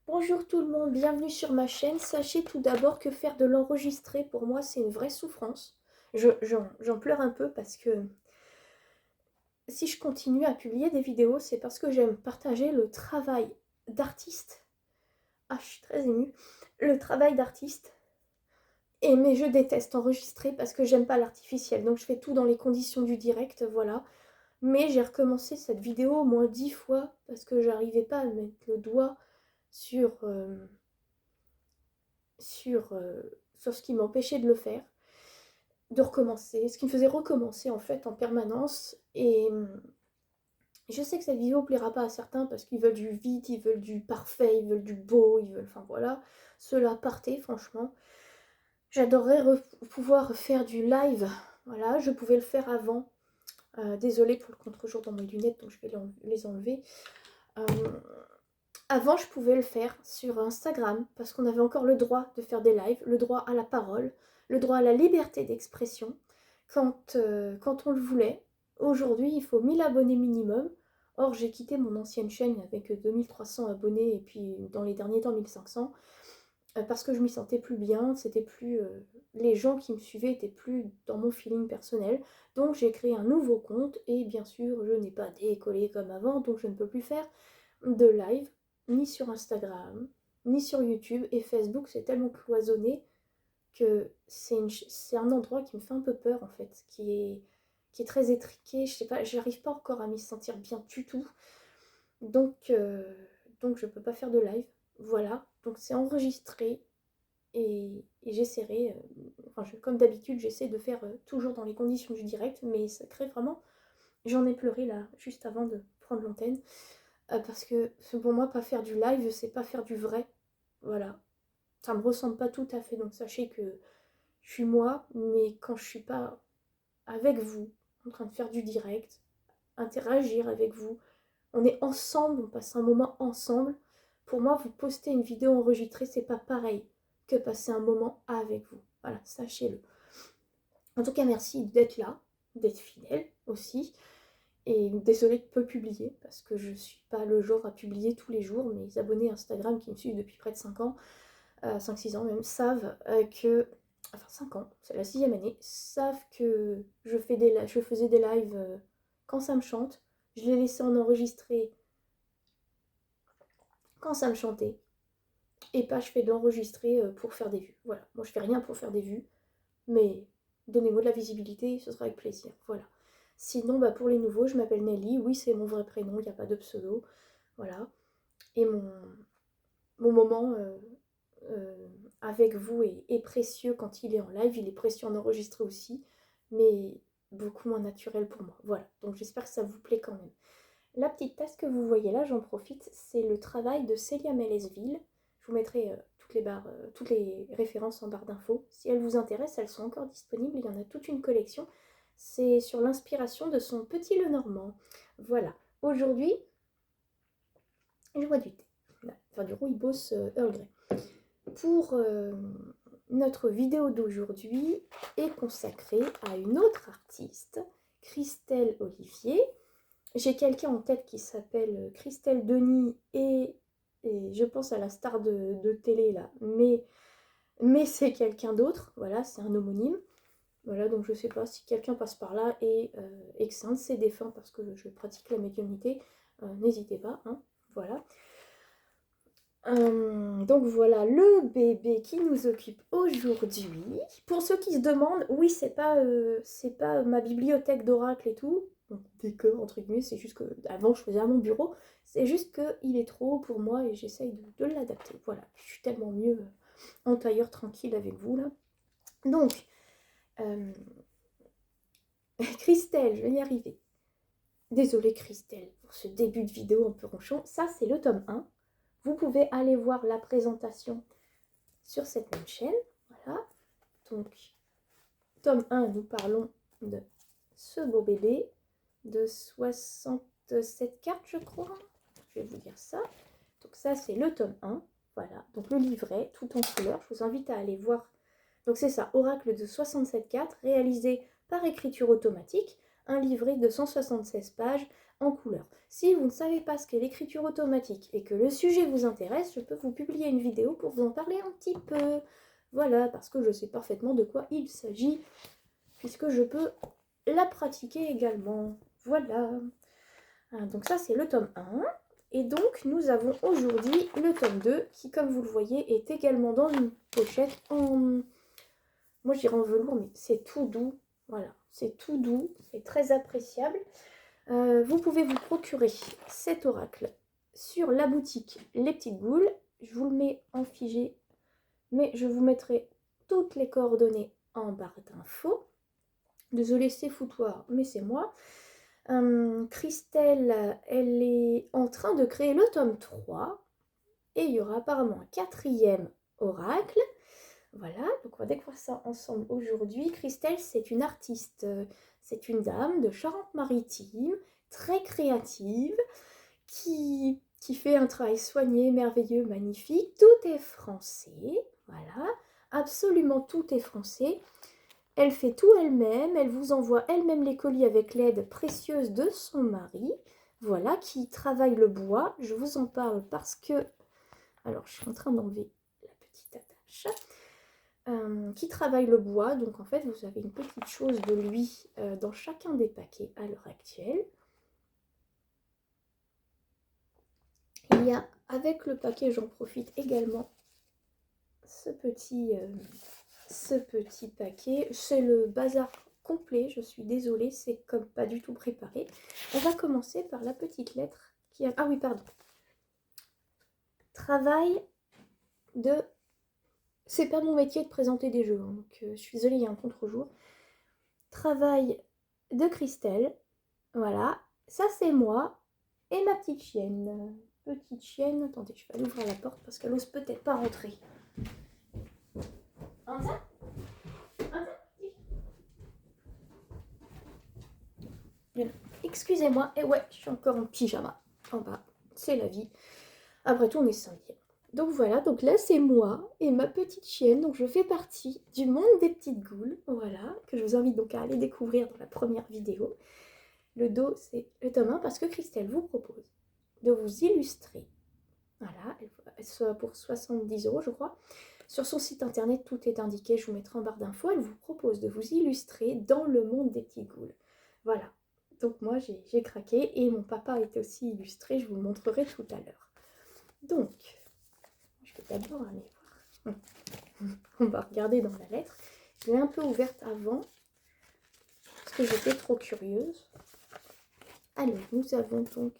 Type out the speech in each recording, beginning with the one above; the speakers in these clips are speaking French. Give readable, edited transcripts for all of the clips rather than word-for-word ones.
Bonjour tout le monde, bienvenue sur ma chaîne. Sachez tout d'abord que faire de l'enregistrer, pour moi, c'est une vraie souffrance. J'en pleure un peu parce que si je continue à publier des vidéos, c'est parce que j'aime partager le travail d'artiste. Ah, je suis très émue. Le travail d'artiste. Mais je déteste enregistrer parce que j'aime pas l'artificiel. Donc je fais tout dans les conditions du direct, voilà. Mais j'ai recommencé cette vidéo au moins 10 fois parce que j'arrivais pas à mettre le doigt sur... sur, euh, sur ce qui m'empêchait de le faire, de recommencer, ce qui me faisait recommencer en fait en permanence. Et je sais que cette vidéo plaira pas à certains parce qu'ils veulent du vite, ils veulent du parfait, ils veulent du beau, ils veulent, enfin voilà, cela partait franchement. J'adorerais pouvoir faire du live, voilà, je pouvais le faire avant. Désolée pour le contre-jour dans mes lunettes, donc je vais les enlever. Euh, Avant, je pouvais le faire sur Instagram parce qu'on avait encore le droit de faire des lives, le droit à la parole, le droit à la liberté d'expression quand on le voulait. Aujourd'hui, il faut 1000 abonnés minimum. Or, j'ai quitté mon ancienne chaîne avec 2300 abonnés et puis dans les derniers temps 1500 parce que je m'y sentais plus bien. C'était plus les gens qui me suivaient étaient plus dans mon feeling personnel. Donc, j'ai créé un nouveau compte et bien sûr, je n'ai pas décollé comme avant, donc je ne peux plus faire de live, ni sur Instagram, ni sur YouTube. Et Facebook, c'est tellement cloisonné que c'est un endroit qui me fait un peu peur, en fait, qui est très étriqué. Je sais pas, j'arrive pas encore à m'y sentir bien du tout. Donc, euh, donc je peux pas faire de live. Voilà. Donc, c'est enregistré. Et j'essaierai, comme d'habitude, j'essaie de faire toujours dans les conditions du direct, mais ça crée vraiment. J'en ai pleuré là, juste avant de prendre l'antenne. Parce que pour moi, pas faire du live, c'est pas faire du vrai. Voilà. Ça me ressemble pas tout à fait. Donc sachez que je suis moi, mais quand je suis pas avec vous, en train de faire du direct, interagir avec vous, on est ensemble, on passe un moment ensemble. Pour moi, vous postez une vidéo enregistrée, c'est pas pareil que passer un moment avec vous. Voilà, sachez-le. En tout cas, merci d'être là, d'être fidèle aussi. Et désolée de peu publier, parce que je suis pas le genre à publier tous les jours. Mes abonnés Instagram qui me suivent depuis près de 5 ans, 5-6 ans même, savent que... Enfin 5 ans, c'est la sixième année, savent que je faisais des lives quand ça me chante. Je les laissais en enregistrer quand ça me chantait. Et pas je fais de l'enregistrer pour faire des vues. Voilà, moi je fais rien pour faire des vues, mais donnez-moi de la visibilité, ce sera avec plaisir. Voilà. Sinon, bah, pour les nouveaux, je m'appelle Nelly. Oui, c'est mon vrai prénom, il n'y a pas de pseudo. Voilà. Et mon moment euh, avec vous est précieux quand il est en live. Il est précieux en enregistré aussi, mais beaucoup moins naturel pour moi. Voilà. Donc j'espère que ça vous plaît quand même. La petite tasse que vous voyez là, j'en profite, c'est le travail de Célia Mélesville. Je vous mettrai toutes les références en barre d'infos. Si elles vous intéressent, elles sont encore disponibles. Il y en a toute une collection. C'est sur l'inspiration de son petit Lenormand. Voilà. Aujourd'hui, je bois du thé. Enfin, du rooibos Earl Grey. Pour notre vidéo d'aujourd'hui est consacrée à une autre artiste, Christelle Olivier. J'ai quelqu'un en tête qui s'appelle Christelle Denis et je pense à la star de télé là, mais c'est quelqu'un d'autre, voilà, c'est un homonyme. Voilà, donc je sais pas si quelqu'un passe par là et que c'est un de ses défunts parce que je pratique la médiumnité, n'hésitez pas, hein, voilà. Donc voilà le bébé qui nous occupe aujourd'hui. Pour ceux qui se demandent, oui, c'est pas ma bibliothèque d'oracle et tout. Donc, décor entre guillemets, c'est juste que avant je faisais à mon bureau. C'est juste qu'il est trop haut pour moi et j'essaye de l'adapter. Voilà, je suis tellement mieux en tailleur tranquille avec vous là. Donc, euh, Christelle, je vais y arriver. Désolée Christelle pour ce début de vidéo un peu ronchon. Ça, c'est le tome 1. Vous pouvez aller voir la présentation sur cette même chaîne. Voilà. Donc, tome 1, nous parlons de ce beau bébé de 67 cartes, je crois. Je vais vous dire ça. Donc, ça, c'est le tome 1. Voilà. Donc, le livret, tout en couleur. Je vous invite à aller voir. Donc, c'est ça, Oracle de 67 cartes, réalisé par écriture automatique, un livret de 176 pages en couleur. Si vous ne savez pas ce qu'est l'écriture automatique et que le sujet vous intéresse, je peux vous publier une vidéo pour vous en parler un petit peu. Voilà, parce que je sais parfaitement de quoi il s'agit, puisque je peux la pratiquer également. Voilà. Donc ça, c'est le tome 1. Et donc, nous avons aujourd'hui le tome 2, qui, comme vous le voyez, est également dans une pochette en... Moi, je dirais en velours, mais c'est tout doux. Voilà, c'est tout doux, c'est très appréciable. Vous pouvez vous procurer cet oracle sur la boutique Les Petites Goules. Je vous le mets en figé, mais je vous mettrai toutes les coordonnées en barre d'infos. Désolée, c'est foutoir, mais c'est moi. Christelle, elle est en train de créer le tome 3 et il y aura apparemment un 4e oracle. Voilà, donc on va découvrir ça ensemble aujourd'hui. Christelle, c'est une artiste, c'est une dame de Charente-Maritime, très créative, qui fait un travail soigné, merveilleux, magnifique. Tout est français, voilà, absolument tout est français. Elle fait tout elle-même, elle vous envoie elle-même les colis avec l'aide précieuse de son mari, voilà, qui travaille le bois. Je vous en parle parce que... Alors, je suis en train d'enlever la petite attache. Qui travaille le bois, donc en fait, vous avez une petite chose de lui dans chacun des paquets à l'heure actuelle. Il y a, avec le paquet, j'en profite également, ce petit paquet. C'est le bazar complet, je suis désolée, c'est comme pas du tout préparé. On va commencer par la petite lettre qui a... Ah oui, pardon. Travail de... C'est pas mon métier de présenter des jeux, hein, donc je suis désolée, il y a un contre-jour. Travail de Christelle, voilà. Ça, c'est moi et ma petite chienne. Petite chienne, attendez, je vais aller ouvrir la porte parce qu'elle ose peut-être pas rentrer. Excusez-moi, et ouais, je suis encore en pyjama en bas, c'est la vie. Après tout, on est samedi. Donc voilà, donc là c'est moi et ma petite chienne, donc je fais partie du monde des petites goules, voilà, que je vous invite donc à aller découvrir dans la première vidéo. Le dos, c'est le tome 1 parce que Christelle vous propose de vous illustrer. Voilà, elle sera pour 70 € je crois. Sur son site internet, tout est indiqué, je vous mettrai en barre d'infos. Elle vous propose de vous illustrer dans le monde des petites goules. Voilà, donc moi j'ai craqué et mon papa est aussi illustré, je vous le montrerai tout à l'heure. Donc, je vais d'abord aller voir. On va regarder dans la lettre. Je l'ai un peu ouverte avant parce que j'étais trop curieuse. Alors, nous avons donc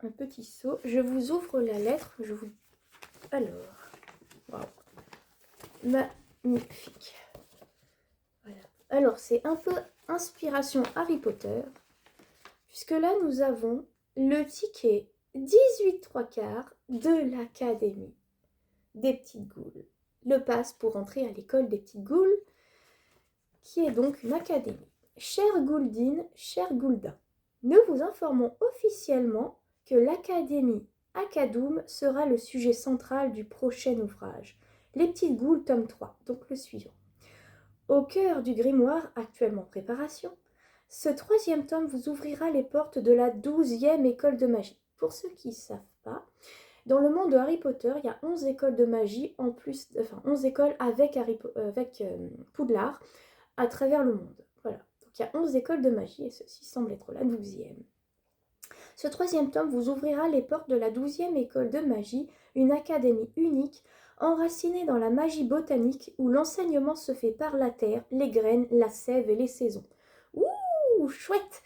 un petit seau. Je vous ouvre la lettre. Alors, waouh, magnifique. Voilà. Alors, c'est un peu inspiration Harry Potter, puisque là, nous avons le ticket 18 3/4 de l'Académie des Petites Goules. Le pass pour entrer à l'école des Petites Goules, qui est donc une académie. Chère Gouldine, cher Gouldin, nous vous informons officiellement que l'Académie Acadoum sera le sujet central du prochain ouvrage, Les Petites Goules, tome 3, donc le suivant. Au cœur du grimoire, actuellement en préparation, ce 3e tome vous ouvrira les portes de la 12e école de magie. Pour ceux qui ne savent pas, dans le monde de Harry Potter, il y a 11 écoles de magie, en plus, enfin 11 écoles avec Poudlard à travers le monde. Voilà, donc il y a 11 écoles de magie et ceci semble être la 12e. Ce 3e tome vous ouvrira les portes de la 12e école de magie, une académie unique, enracinée dans la magie botanique où l'enseignement se fait par la terre, les graines, la sève et les saisons. Ouh, chouette!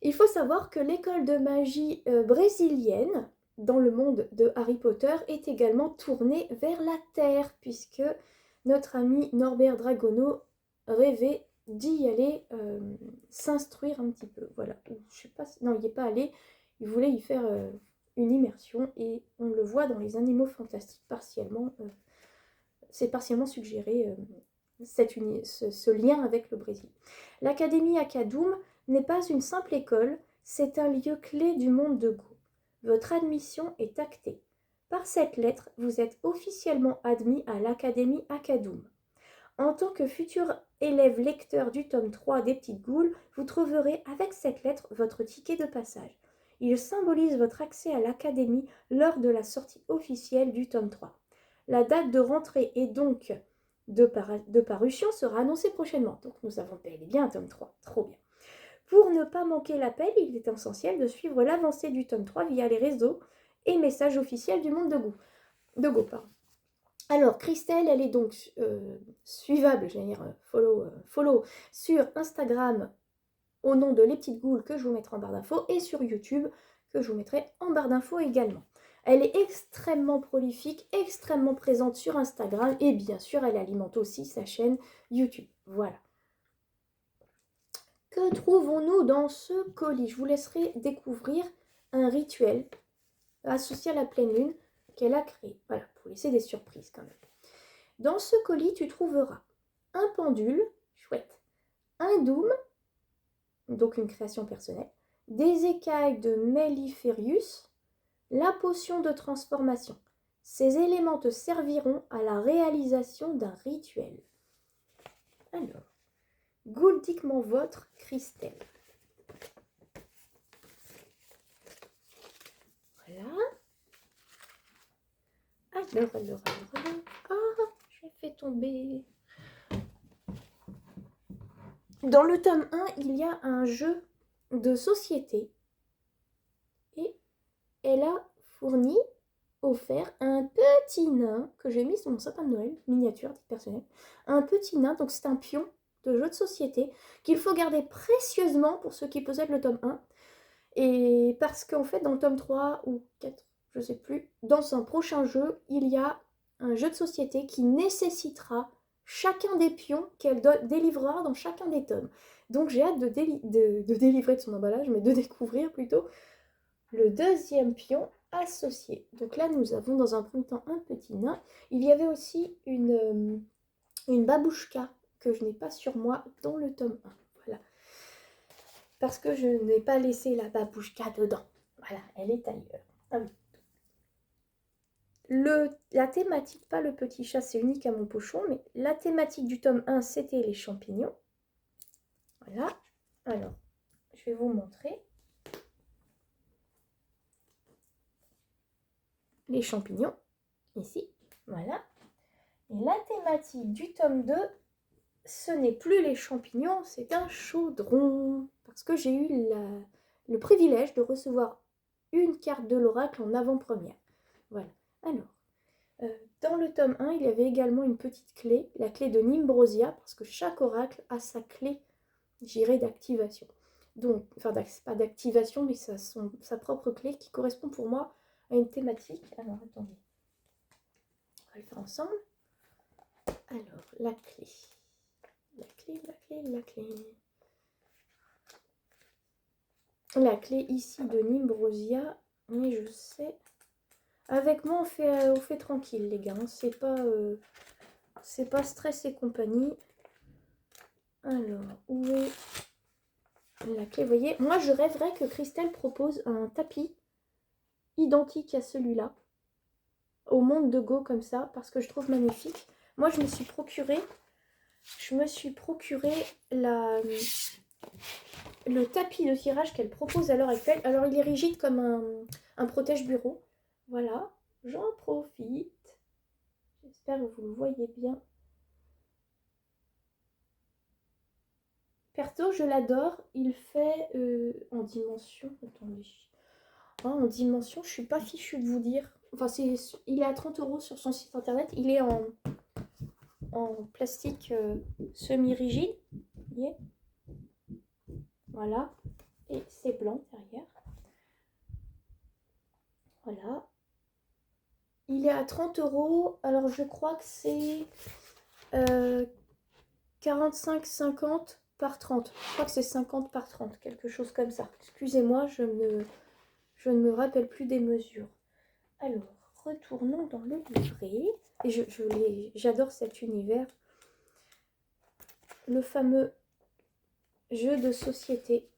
Il faut savoir que l'école de magie brésilienne, dans le monde de Harry Potter, est également tournée vers la terre, puisque notre ami Norbert Dragono rêvait d'y aller s'instruire un petit peu. Voilà, je sais pas si... Non, il n'y est pas allé, il voulait y faire une immersion, et on le voit dans les Animaux Fantastiques partiellement. C'est partiellement suggéré ce lien avec le Brésil. L'Académie Acadoum n'est pas une simple école, c'est un lieu clé du monde de Go. Votre admission est actée. Par cette lettre, vous êtes officiellement admis à l'Académie Acadoum. En tant que futur élève lecteur du tome 3 des Petites Goules, vous trouverez avec cette lettre votre ticket de passage. Il symbolise votre accès à l'académie lors de la sortie officielle du tome 3. La date de rentrée et donc de parution sera annoncée prochainement. Donc nous avons bel et bien un tome 3. Trop bien. Pour ne pas manquer l'appel, il est essentiel de suivre l'avancée du tome 3 via les réseaux et messages officiels du monde de Go. Alors, Christelle, elle est donc suivable, j'allais dire follow sur Instagram au nom de Les Petites Goules que je vous mettrai en barre d'infos et sur YouTube que je vous mettrai en barre d'infos également. Elle est extrêmement prolifique, extrêmement présente sur Instagram et bien sûr, elle alimente aussi sa chaîne YouTube. Voilà. Que trouvons-nous dans ce colis? Je vous laisserai découvrir un rituel associé à la pleine lune qu'elle a créé. Voilà, pour laisser des surprises quand même. Dans ce colis, tu trouveras un pendule, chouette, un doom, donc une création personnelle, des écailles de Melliferius, la potion de transformation. Ces éléments te serviront à la réalisation d'un rituel. Alors, gouldiquement votre Christelle. Voilà. Alors. Ah, j'ai fait tomber. Dans le tome 1, il y a un jeu de société. Et elle a offert un petit nain que j'ai mis sur mon sapin de Noël, miniature, titre personnel. Un petit nain, donc c'est un pion de jeu de société qu'il faut garder précieusement pour ceux qui possèdent le tome 1. Et parce qu'en fait, dans le tome 3 ou 4, je sais plus, dans un prochain jeu, il y a un jeu de société qui nécessitera chacun des pions qu'elle délivrera dans chacun des tomes. Donc j'ai hâte de délivrer de son emballage, mais de découvrir plutôt le deuxième pion associé. Donc là, nous avons dans un premier temps un petit nain. Il y avait aussi une babouchka que je n'ai pas sur moi dans le tome 1. Voilà. Parce que je n'ai pas laissé la babouchka dedans. Voilà, elle est ailleurs. Ah oui. La thématique, pas le petit chat, c'est unique à mon pochon, mais la thématique du tome 1, c'était les champignons. Voilà. Alors, je vais vous montrer. Les champignons, ici. Voilà. Et la thématique du tome 2, ce n'est plus les champignons, c'est un chaudron. Parce que j'ai eu le privilège de recevoir une carte de l'oracle en avant-première. Voilà. Alors, dans le tome 1, il y avait également une petite clé, la clé de Nimbrosia, parce que chaque oracle a sa clé, j'irais, d'activation. Donc, enfin, pas d'activation, mais sa propre clé qui correspond pour moi à une thématique. Alors, attendez. On va le faire ensemble. Alors, la clé. La clé ici de Nimbrosia, mais je sais... Avec moi, on fait tranquille, les gars. Hein. C'est pas stress et compagnie. Alors, où est la clé? Vous voyez, moi, je rêverais que Christelle propose un tapis identique à celui-là au monde de Go comme ça, parce que je trouve magnifique. Moi, je me suis procuré le tapis de tirage qu'elle propose à l'heure actuelle. Alors, il est rigide comme un protège-bureau. Voilà, j'en profite. J'espère que vous le voyez bien. Perso, je l'adore. Il fait en dimension. Attendez. Oh, en dimension, je suis pas fichue de vous dire. Enfin, il est à 30 € sur son site internet. Il est en plastique semi-rigide. Vous voyez? Voilà. Et c'est blanc derrière. Voilà. Il est à 30 €. Alors, je crois que c'est 45,50 par 30. Je crois que c'est 50 par 30, quelque chose comme ça. Excusez-moi, je ne me rappelle plus des mesures. Alors, retournons dans le livret. Et j'adore cet univers. Le fameux jeu de société.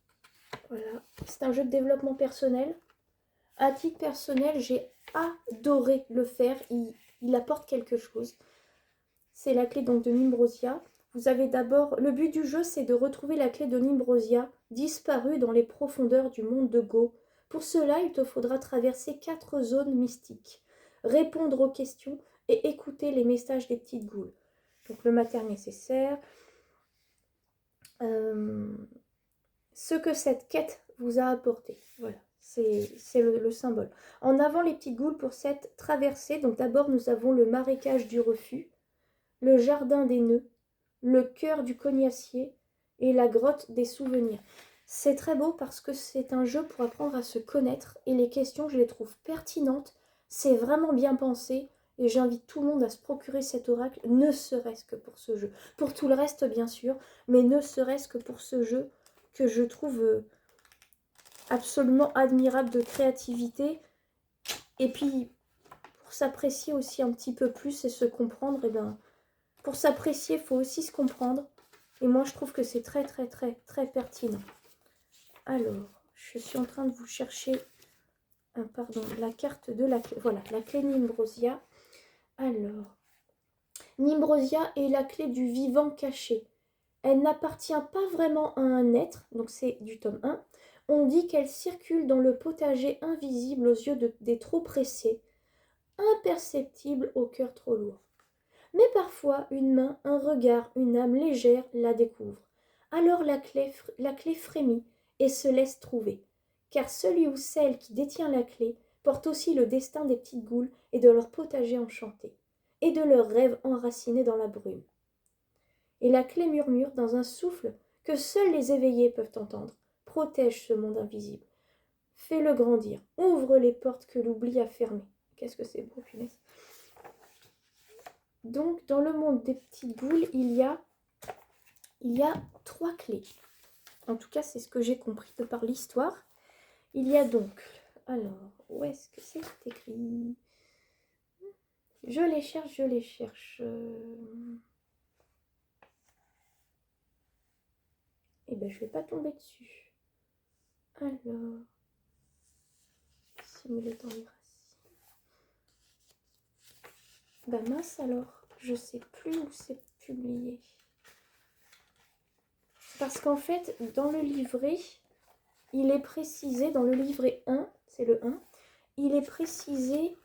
Voilà. C'est un jeu de développement personnel. À titre personnel, j'ai adoré le faire. Il apporte quelque chose. c'est la clé donc de Nimbrosia. Vous avez d'abord... Le but du jeu, c'est de retrouver la clé de Nimbrosia, disparue dans les profondeurs du monde de Go. Pour cela, il te faudra traverser 4 zones mystiques, répondre aux questions et écouter les messages des petites goules. Donc le matériel nécessaire. Ce que cette quête vous a apporté. Voilà, c'est le symbole. En avant les petites goules pour cette traversée. Donc d'abord, nous avons le marécage du refus, le jardin des nœuds, le cœur du cognacier et la grotte des souvenirs. C'est très beau parce que c'est un jeu pour apprendre à se connaître et les questions, je les trouve pertinentes. C'est vraiment bien pensé et j'invite tout le monde à se procurer cet oracle, ne serait-ce que pour ce jeu. Pour tout le reste, bien sûr, mais ne serait-ce que pour ce jeu que je trouve absolument admirable de créativité. Et puis, pour s'apprécier aussi un petit peu plus et se comprendre, et ben, pour s'apprécier, il faut aussi se comprendre. Et moi, je trouve que c'est très, très, très, très pertinent. Alors, je suis en train de vous chercher la carte de la clé. Voilà, la clé Nimbrosia. Alors, Nimbrosia est la clé du vivant caché. Elle n'appartient pas vraiment à un être, donc c'est du tome 1. On dit qu'elle circule dans le potager invisible aux yeux des trop pressés, imperceptible au cœur trop lourd. Mais parfois, une main, un regard, une âme légère la découvre. Alors la clé frémit et se laisse trouver. Car celui ou celle qui détient la clé porte aussi le destin des petites goules et de leur potager enchanté, et de leurs rêves enracinés dans la brume. Et la clé murmure dans un souffle que seuls les éveillés peuvent entendre. Protège ce monde invisible. Fais-le grandir. Ouvre les portes que l'oubli a fermées. Qu'est-ce que c'est beau, punaise. Donc, dans le monde des petites boules, il y a 3 clés. En tout cas, c'est ce que j'ai compris de par l'histoire. Il y a donc... Alors, où est-ce que c'est écrit? Je les cherche, je les cherche. Eh ben, je ne vais pas tomber dessus. Alors... Simuler dans les racines. Bah mince alors, je sais plus où c'est publié. Parce qu'en fait, dans le livret, il est précisé, dans le livret 1, c'est le 1, il est précisé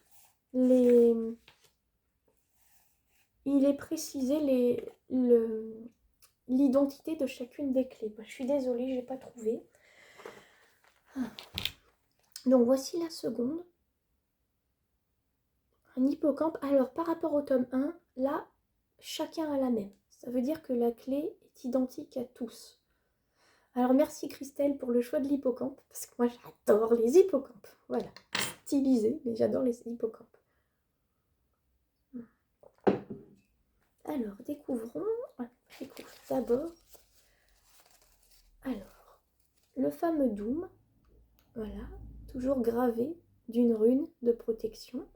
l'identité de chacune des clés. Bah, je suis désolée, je n'ai pas trouvé. Donc voici la seconde. Un hippocampe. Alors par rapport au tome 1, là, chacun a la même. Ça veut dire que la clé est identique à tous. Alors merci Christelle pour le choix de l'hippocampe, parce que moi j'adore les hippocampes. Voilà, stylisé, mais j'adore les hippocampes. Alors, découvrons d'abord le fameux Doom, voilà, toujours gravé d'une rune de protection.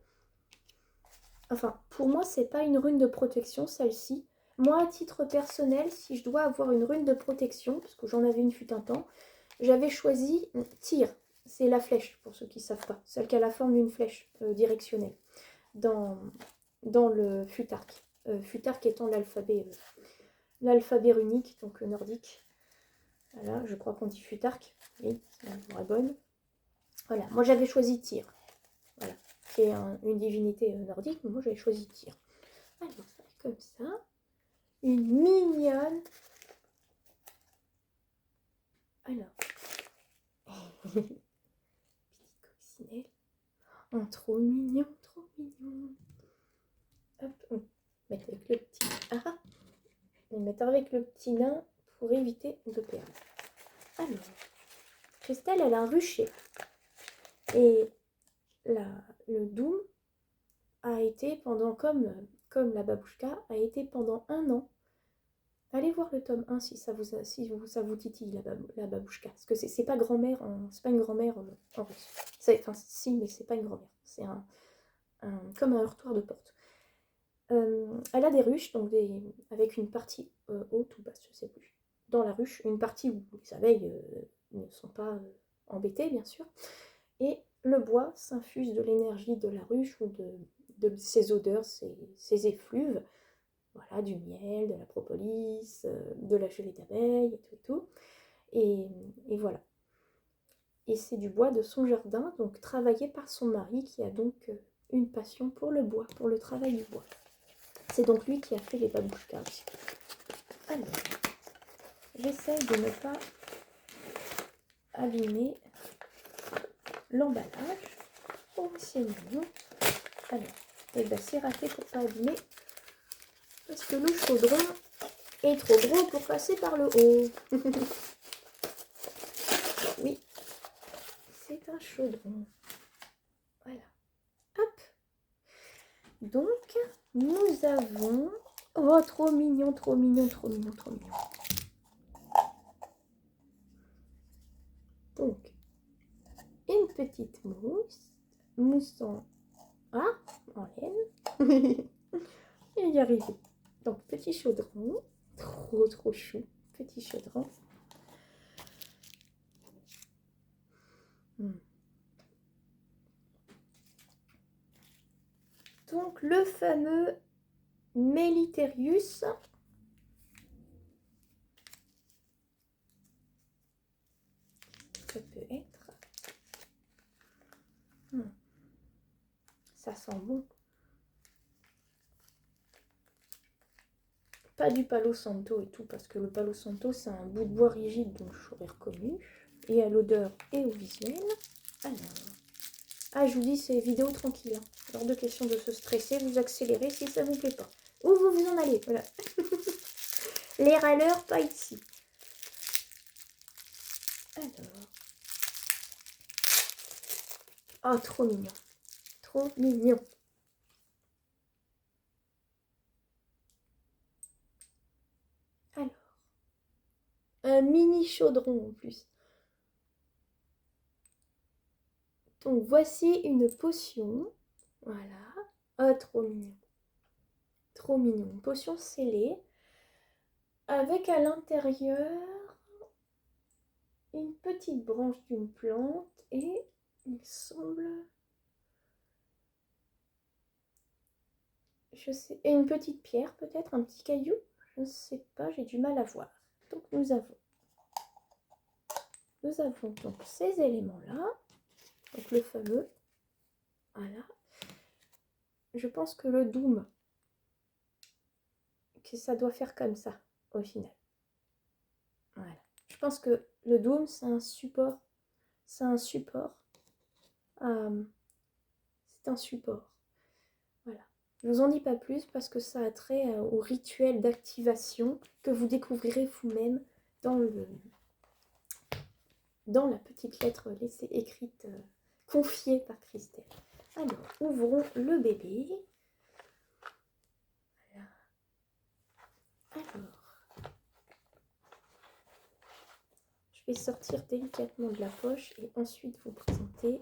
Enfin, pour moi, c'est pas une rune de protection, celle-ci. Moi, à titre personnel, si je dois avoir une rune de protection, parce que j'en avais une fut un temps, j'avais choisi tir. C'est la flèche, pour ceux qui ne savent pas. Celle qui a la forme d'une flèche directionnelle dans le futark. Futark étant l'alphabet runique, donc nordique. Voilà, je crois qu'on dit futark. Oui, c'est la vraie bonne. Voilà, moi j'avais choisi Tyr. Voilà, qui est une divinité nordique, mais moi j'avais choisi Tyr. Alors, ça va comme ça. Une mignonne. Alors. Petite coccinelle. Oh, trop mignon, trop mignon. Hop, on va mettre avec le petit. Ah, on va mettre avec le petit nain pour éviter de perdre. Alors, Christelle, elle a un rucher. Et le Doom a été pendant, comme la babouchka, a été pendant 1 an. Allez voir le tome 1 si ça vous titille, la babouchka. Parce que c'est pas grand-mère, c'est pas une grand-mère en russe. Enfin, si, mais c'est pas une grand-mère. C'est comme un heurtoir de porte. Elle a des ruches, donc avec une partie haute ou basse, je sais plus. Dans la ruche, une partie où les abeilles ne sont pas embêtées, bien sûr. Et le bois s'infuse de l'énergie de la ruche ou de ses odeurs, ses effluves. Voilà, du miel, de la propolis, de la gelée d'abeille et tout et tout. Et voilà. Et c'est du bois de son jardin, donc travaillé par son mari qui a donc une passion pour le bois, pour le travail du bois. C'est donc lui qui a fait les babouchkas aussi. Alors, j'essaye de ne pas abîmer l'emballage. Oh, c'est mignon. Alors, et ben c'est raté pour pas abîmer parce que le chaudron est trop gros pour passer par le haut. Oui, c'est un chaudron. Voilà. Hop. Donc, nous avons... Oh, trop mignon, trop mignon, trop mignon, trop mignon. Donc, une petite mousse en... Ah, en laine. Et y arriver. Donc, petit chaudron. Trop chou. Petit chaudron. Donc, le fameux Melitherius. Ça peut être. Ça sent bon. Pas du Palo Santo et tout, parce que le Palo Santo, c'est un bout de bois rigide, donc je l'aurais reconnu. Et à l'odeur et au visuel. Alors. Ah, je vous dis, c'est vidéo tranquille. Hein. Hors de question de se stresser, vous accélérez si ça vous plaît pas. Où vous en allez, voilà. Les râleurs, pas ici. Alors. Oh, trop mignon. Trop mignon. Alors. Un mini chaudron en plus. Donc, voici une potion. Voilà. Oh, trop mignon. Trop mignon. Une potion scellée. Avec à l'intérieur une petite branche d'une plante et il semble... Je sais, et une petite pierre peut-être, un petit caillou, je ne sais pas, j'ai du mal à voir. Donc nous avons donc ces éléments-là, donc le fameux, voilà. Je pense que le Doom, que ça doit faire comme ça au final. Voilà. Je pense que le Doom, c'est un support, c'est un support. Voilà. Je vous en dis pas plus parce que ça a trait au rituel d'activation que vous découvrirez vous-même dans la petite lettre laissée écrite, confiée par Christelle. Alors, ouvrons le bébé. Voilà. Alors, je vais sortir délicatement de la poche et ensuite vous présenter.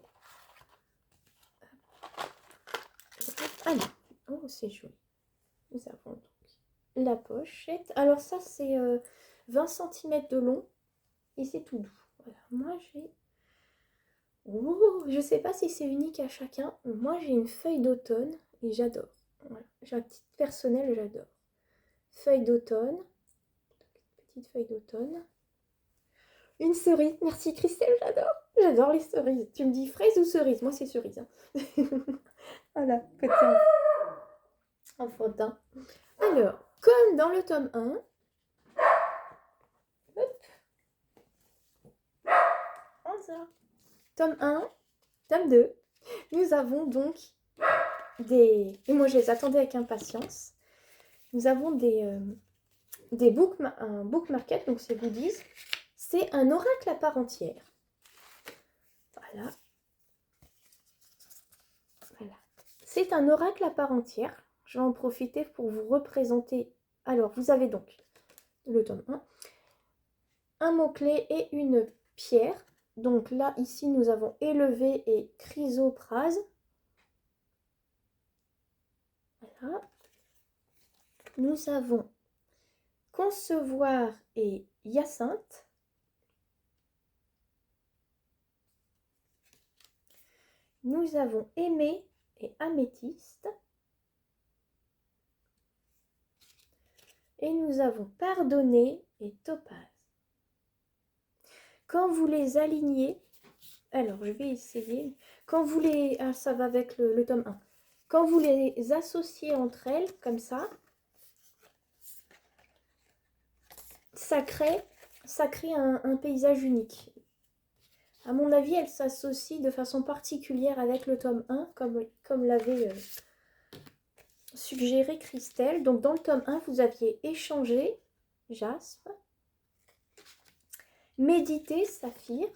Alors, oh, c'est joli. Nous avons donc la pochette. Alors ça, c'est 20 cm de long et c'est tout doux. Voilà, moi j'ai... Oh, je sais pas si c'est unique à chacun. Moi j'ai une feuille d'automne et j'adore. Voilà. J'ai un petit personnel, j'adore. Feuille d'automne. Petite feuille d'automne. Une cerise. Merci Christelle, j'adore. J'adore les cerises. Tu me dis fraise ou cerise? Moi c'est cerise. Hein. Voilà, côté enfantin. Alors, comme dans le tome 1, hop, ça. Tome 1, tome 2, nous avons donc des... Et moi je les attendais avec impatience. Nous avons des book market, donc c'est goodies. C'est un oracle à part entière. Voilà. Voilà. C'est un oracle à part entière. Je vais en profiter pour vous représenter. Alors, vous avez donc le tome 1, un mot-clé et une pierre. Donc là, ici, nous avons élevé et chrysoprase. Voilà. Nous avons concevoir et hyacinthe. Nous avons aimé et améthyste. Et nous avons Pardonné et Topaz. Quand vous les alignez, alors je vais essayer, quand vous les, ah, ça va avec le tome 1, quand vous les associez entre elles, comme ça crée un paysage unique. À mon avis, elles s'associent de façon particulière avec le tome 1, comme l'avait suggéré Christelle. Donc dans le tome 1, vous aviez échangé, Jaspe, médité, Saphir,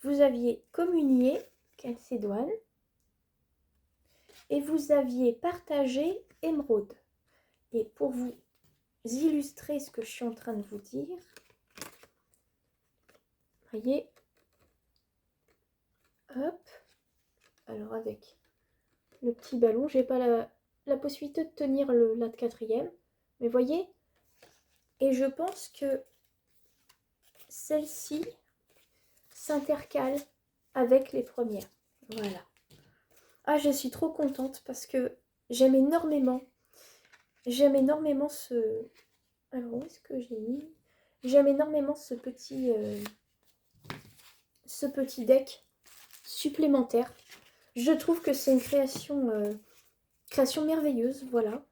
vous aviez communié, Calcédoine, et vous aviez partagé, Émeraude. Et pour vous illustrer ce que je suis en train de vous dire, voyez, hop, alors avec le petit ballon, j'ai pas la possibilité de tenir la quatrième, mais voyez, et je pense que celle-ci s'intercale avec les premières. Voilà. Ah, je suis trop contente parce que j'aime énormément ce... Alors, où est-ce que j'ai mis? J'aime énormément ce petit deck supplémentaire. Je trouve que c'est une création merveilleuse, voilà.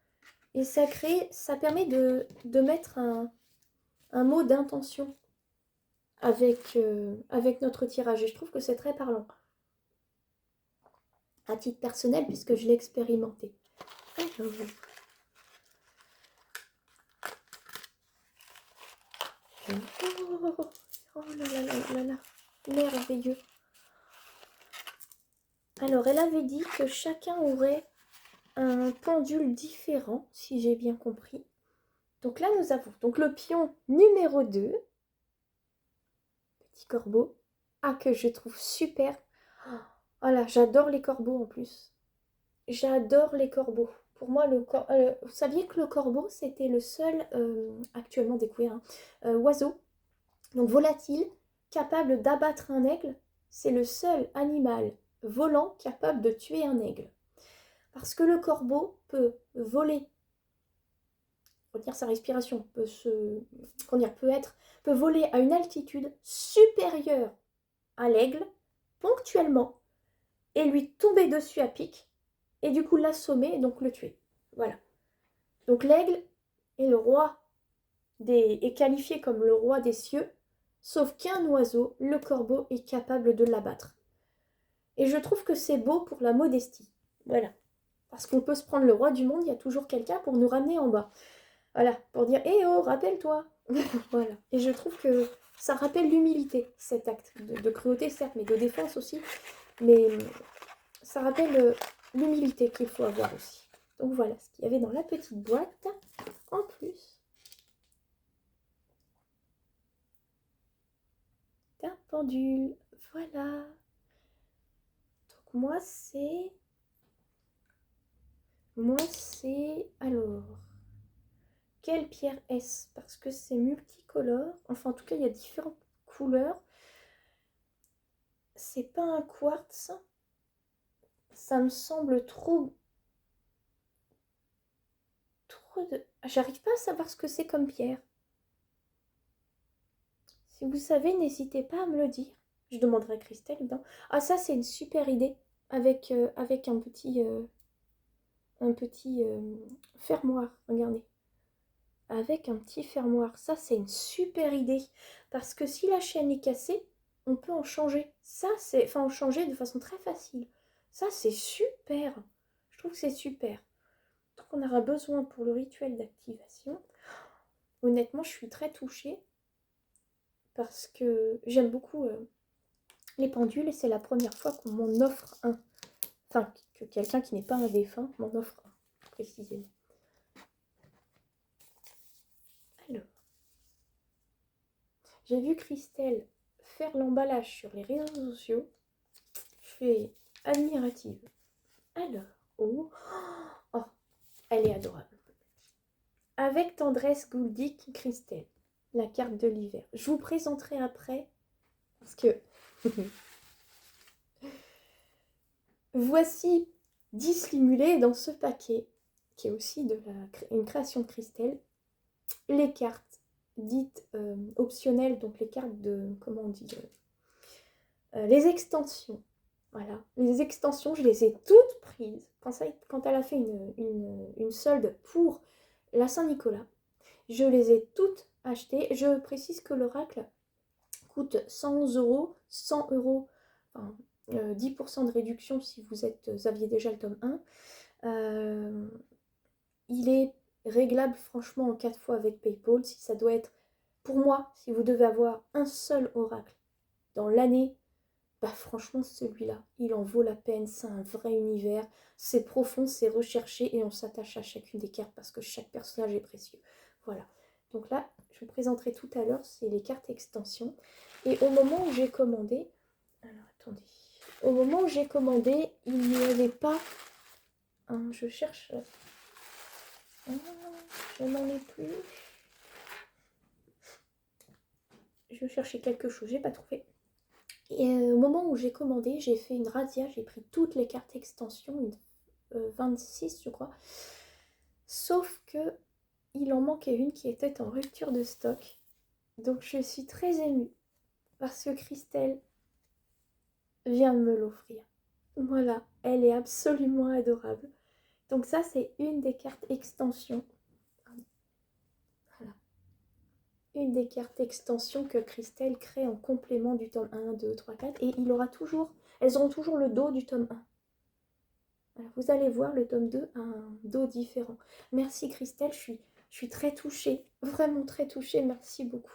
Et ça permet de mettre un mot d'intention avec notre tirage. Et je trouve que c'est très parlant. À titre personnel, puisque je l'ai expérimenté. Alors, oh là là là là là, merveilleux. Alors, elle avait dit que chacun aurait un pendule différent, si j'ai bien compris. Donc là, nous avons donc le pion numéro 2, petit corbeau. Ah, que je trouve super. Oh là, j'adore les corbeaux en plus. J'adore les corbeaux. Pour moi, vous saviez que le corbeau, c'était le seul, actuellement découvert, oiseau, donc volatile, capable d'abattre un aigle. C'est le seul animal volant capable de tuer un aigle. Parce que le corbeau peut voler, retenir sa respiration, peut voler à une altitude supérieure à l'aigle, ponctuellement, et lui tomber dessus à pic, et du coup l'assommer et donc le tuer. Voilà. Donc l'aigle est qualifié comme le roi des cieux, sauf qu'un oiseau, le corbeau, est capable de l'abattre. Et je trouve que c'est beau pour la modestie. Voilà. Parce qu'on peut se prendre le roi du monde, il y a toujours quelqu'un pour nous ramener en bas. Voilà, pour dire « Eh oh, rappelle-toi » Voilà. Et je trouve que ça rappelle l'humilité, cet acte de cruauté, certes, mais de défense aussi. Mais ça rappelle l'humilité qu'il faut avoir aussi. Donc voilà ce qu'il y avait dans la petite boîte. En plus, d'un pendule. Voilà. Donc moi, c'est... Alors... Quelle pierre est-ce? Parce que c'est multicolore. Enfin, en tout cas, il y a différentes couleurs. C'est pas un quartz. Ça me semble trop de... J'arrive pas à savoir ce que c'est comme pierre. Si vous savez, n'hésitez pas à me le dire. Je demanderai à Christelle, évidemment. Ah, ça, c'est une super idée. Avec un petit fermoir. Regardez. Avec un petit fermoir. Ça, c'est une super idée. Parce que si la chaîne est cassée, on peut en changer. Ça, c'est... Enfin, en changer de façon très facile. Ça, c'est super. Je trouve que c'est super. Donc, on aura besoin pour le rituel d'activation. Honnêtement, je suis très touchée. Parce que j'aime beaucoup les pendules. Et c'est la première fois qu'on m'en offre un. Enfin, que quelqu'un qui n'est pas un défunt m'en offre un, précisément. Alors, j'ai vu Christelle faire l'emballage sur les réseaux sociaux. Je suis admirative. Alors, oh, elle est adorable. Avec tendresse Gouldic Christelle, la carte de l'hiver. Je vous présenterai après, parce que voici dissimulé dans ce paquet qui est aussi une création de Christelle. Les cartes dites optionnelles, donc les cartes de, comment on dit, les extensions. Voilà, les extensions, je les ai toutes prises quand elle a fait une solde pour la Saint-Nicolas. Je les ai toutes achetées. Je précise que l'oracle coûte 100 euros, 100 euros, enfin, 10% de réduction si vous aviez déjà le tome 1. Il est réglable franchement en 4 fois avec PayPal. Si ça doit être, pour moi, si vous devez avoir un seul oracle dans l'année, bah franchement celui-là, il en vaut la peine. C'est un vrai univers, c'est profond, c'est recherché et on s'attache à chacune des cartes parce que chaque personnage est précieux. Voilà. Donc là, je vous présenterai tout à l'heure, c'est les cartes extension. Et au moment où j'ai commandé, alors attendez, au moment où j'ai commandé, il n'y avait pas, je cherche, je n'en ai plus. Je cherchais quelque chose, j'ai pas trouvé. Et au moment où j'ai commandé, j'ai fait une razzia, j'ai pris toutes les cartes extension, 26 je crois. Sauf que il en manquait une qui était en rupture de stock. Donc je suis très émue parce que Christelle vient de me l'offrir. Voilà, elle est absolument adorable. Donc ça c'est une des cartes extension. Voilà. Une des cartes extension que Christelle crée en complément du tome 1, 2, 3, 4. Et elles auront toujours le dos du tome 1. Alors, vous allez voir, le tome 2 a un dos différent. Merci Christelle, je suis très touchée, vraiment très touchée, merci beaucoup.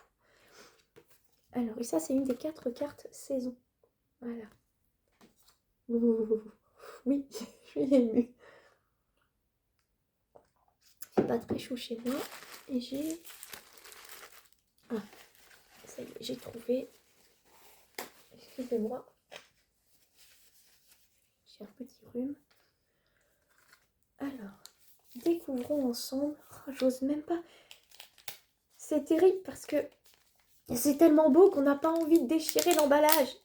Alors, et ça c'est une des 4 cartes saison. Voilà. Oui, je suis émue. C'est pas très chaud chez moi. Et j'ai... Ah, ça y est, j'ai trouvé... Excusez-moi. J'ai un petit rhume. Alors, découvrons ensemble. Oh, j'ose même pas. C'est terrible parce que c'est tellement beau qu'on n'a pas envie de déchirer l'emballage.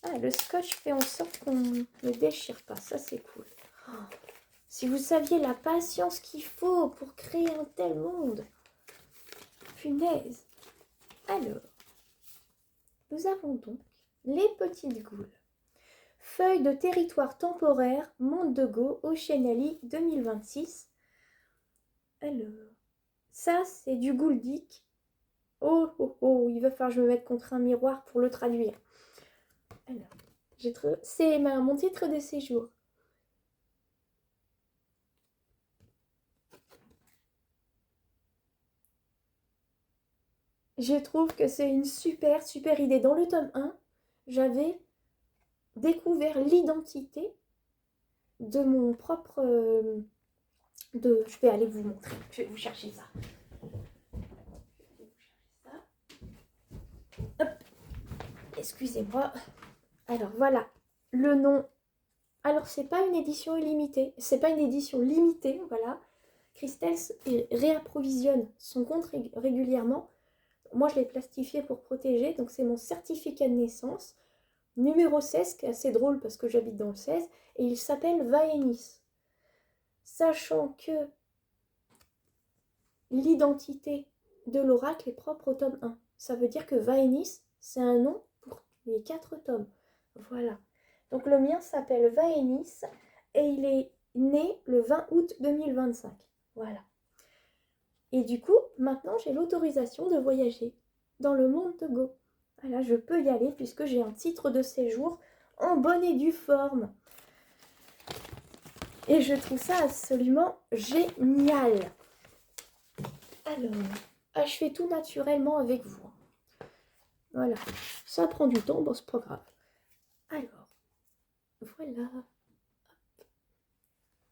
Ah, le scotch fait en sorte qu'on ne déchire pas. Ça, c'est cool. Oh, si vous saviez la patience qu'il faut pour créer un tel monde. Punaise. Alors, nous avons donc les petites goules. Feuille de territoire temporaire, Monde de Go, Oceanali 2026. Alors, ça, c'est du Gouldic. Oh, oh, oh, il va falloir que je me mette contre un miroir pour le traduire. Alors, c'est mon titre de séjour. Je trouve que c'est une super idée. Dans le tome 1, j'avais découvert l'identité de mon propre... Je vais aller vous montrer. Je vais vous chercher ça. Hop. Excusez-moi. Alors voilà, le nom. Alors c'est pas une édition illimitée, c'est pas une édition limitée, voilà. Christelle réapprovisionne son compte régulièrement. Moi je l'ai plastifié pour protéger, donc c'est mon certificat de naissance, numéro 16, qui est assez drôle parce que j'habite dans le 16, et il s'appelle Vaenis. Sachant que l'identité de l'oracle est propre au tome 1. Ça veut dire que Vaenis, c'est un nom pour les 4 tomes. Voilà. Donc le mien s'appelle Vaenis et il est né le 20 août 2025. Voilà. Et du coup, maintenant j'ai l'autorisation de voyager dans le monde de Go. Voilà, je peux y aller puisque j'ai un titre de séjour en bonne et due forme. Et je trouve ça absolument génial. Alors, je fais tout naturellement avec vous. Voilà, ça prend du temps, bon c'est pas grave. Alors, voilà.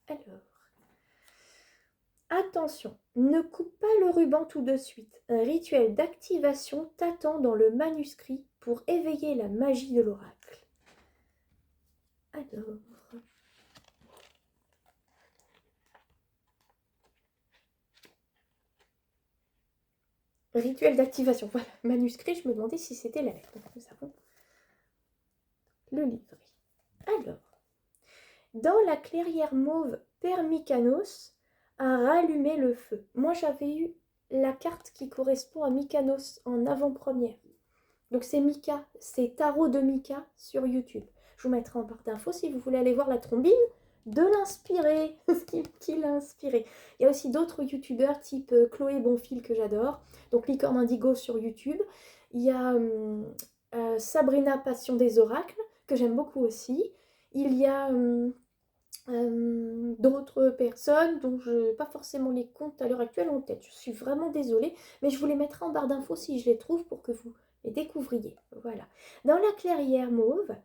Alors, attention, ne coupe pas le ruban tout de suite. Un rituel d'activation t'attend dans le manuscrit pour éveiller la magie de l'oracle. Alors... Rituel d'activation, voilà, manuscrit, je me demandais si c'était la lettre. Donc nous avons le livret. Alors, dans la clairière mauve Permicanos, à rallumer le feu. Moi, j'avais eu la carte qui correspond à Mykanos en avant-première. Donc c'est Mika, c'est Tarot de Mika sur YouTube. Je vous mettrai en barre d'infos si vous voulez aller voir la trombine de l'inspirer, qui l'a inspiré. Il y a aussi d'autres youtubeurs type Chloé Bonfil que j'adore, donc Licorne Indigo sur YouTube. Il y a Sabrina Passion des Oracles que j'aime beaucoup aussi. Il y a d'autres personnes dont je n'ai pas forcément les comptes à l'heure actuelle en tête. Je suis vraiment désolée, mais je vous les mettrai en barre d'infos si je les trouve pour que vous les découvriez. Voilà. Dans la clairière mauve,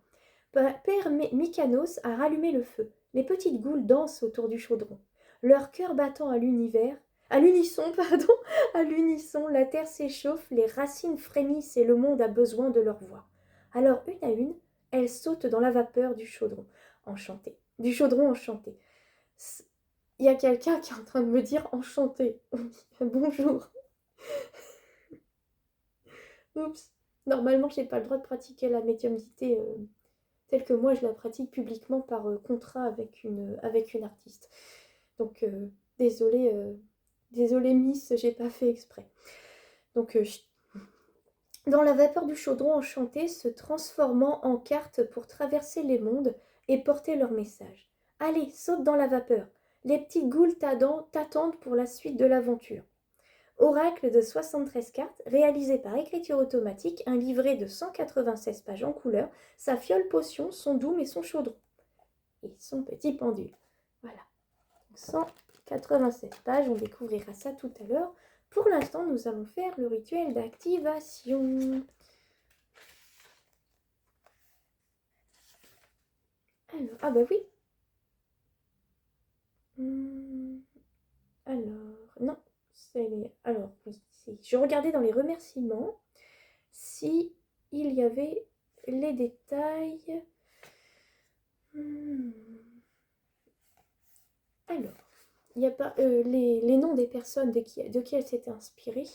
Père Mykanos a rallumé le feu. Les petites goules dansent autour du chaudron. Leur cœur battant à l'unisson, pardon, à l'unisson, la terre s'échauffe, les racines frémissent et le monde a besoin de leur voix. Alors, une à une, elles sautent dans la vapeur du chaudron enchanté. Du chaudron enchanté. Il y a quelqu'un qui est en train de me dire enchanté. Bonjour. Oups. Normalement, je n'ai pas le droit de pratiquer la médiumnité telle que moi je la pratique publiquement par contrat avec une artiste. Donc, désolée, désolée Miss, j'ai pas fait exprès. Donc, dans la vapeur du chaudron enchanté, se transformant en cartes pour traverser les mondes et porter leur message. Allez, saute dans la vapeur. Les petites goules t'attendent pour la suite de l'aventure. Oracle de 73 cartes, réalisé par écriture automatique, un livret de 196 pages en couleur, sa fiole potion, son doum et son chaudron. Et son petit pendule. Voilà. 196 pages, on découvrira ça tout à l'heure. Pour l'instant, nous allons faire le rituel d'activation. Alors, ah bah oui. Alors, non. Alors, oui. Je regardais dans les remerciements si il y avait les détails. Alors, il n'y a pas les noms des personnes de qui elle s'était inspirée.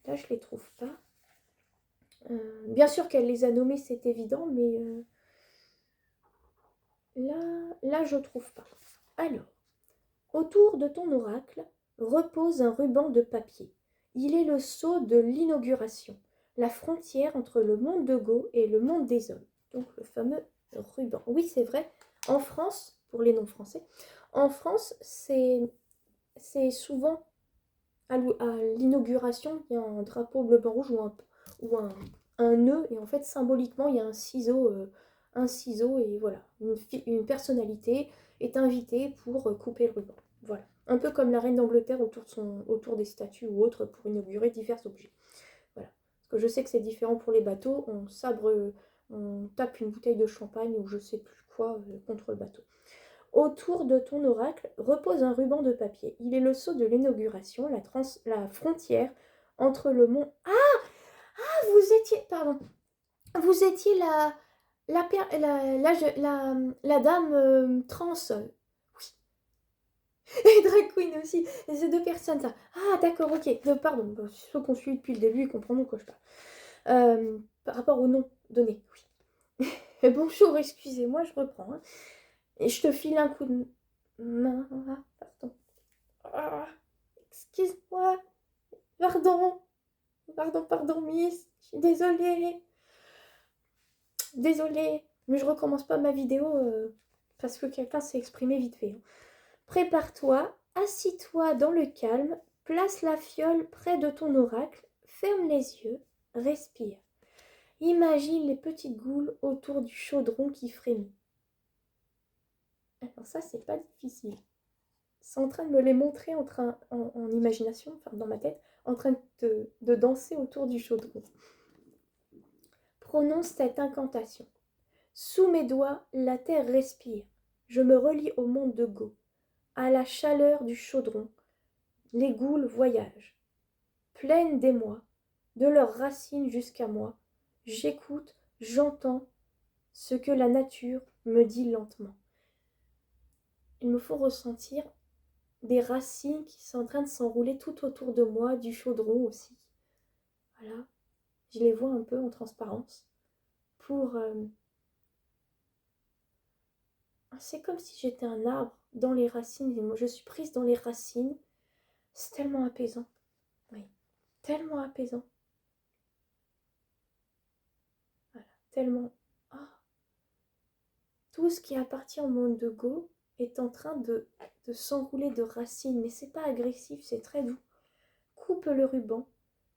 Là, je ne les trouve pas. Bien sûr qu'elle les a nommés, c'est évident, mais là, je ne trouve pas. Alors, autour de ton oracle repose un ruban de papier. Il est le sceau de l'inauguration, la frontière entre le monde de Go et le monde des hommes. Donc, le fameux ruban. Oui, c'est vrai. En France, pour les non-français, en France, c'est souvent à l'inauguration, il y a un drapeau bleu-blanc-rouge ou un nœud, et en fait, symboliquement, il y a un ciseau et voilà, une personnalité est invitée pour couper le ruban. Voilà. Un peu comme la reine d'Angleterre autour des statues ou autres pour inaugurer divers objets. Voilà. Parce que je sais que c'est différent pour les bateaux, on tape une bouteille de champagne ou je sais plus quoi contre le bateau. Autour de ton oracle repose un ruban de papier. Il est le sceau de l'inauguration, la frontière entre le monde... vous étiez... Pardon. Vous étiez la dame trans. Oui. Et drag queen aussi. Et ces deux personnes, ça. Ah, d'accord, ok. Pardon. Ceux qu'on suit depuis le début, ils comprendront de quoi je parle. Par rapport au nom donné, oui. Bonjour, excusez-moi, je reprends. Hein. Et je te file un coup de main. Ah, pardon. Ah, excuse-moi. Pardon. Pardon, Miss. Je suis désolée. Désolée. Mais je recommence pas ma vidéo parce que quelqu'un s'est exprimé vite fait. Hein. Prépare-toi. Assis-toi dans le calme. Place la fiole près de ton oracle. Ferme les yeux. Respire. Imagine les petites goules autour du chaudron qui frémit. Alors ça, c'est pas difficile. C'est en train de me les montrer en imagination, enfin dans ma tête, en train de danser autour du chaudron. Prononce cette incantation. Sous mes doigts, la terre respire. Je me relie au monde de Go. À la chaleur du chaudron, les goules voyagent. Pleines d'émoi, de leurs racines jusqu'à moi, j'écoute, j'entends ce que la nature me dit lentement. Il me faut ressentir des racines qui sont en train de s'enrouler tout autour de moi, du chaudron aussi. Voilà, je les vois un peu en transparence pour C'est comme si j'étais un arbre dans les racines et moi je suis prise dans les racines. C'est tellement apaisant. Oui, tellement apaisant. Voilà, tellement. Ah, tout ce qui appartient au monde de Go est en train de s'enrouler de racines, mais c'est pas agressif, c'est très doux. Coupe le ruban,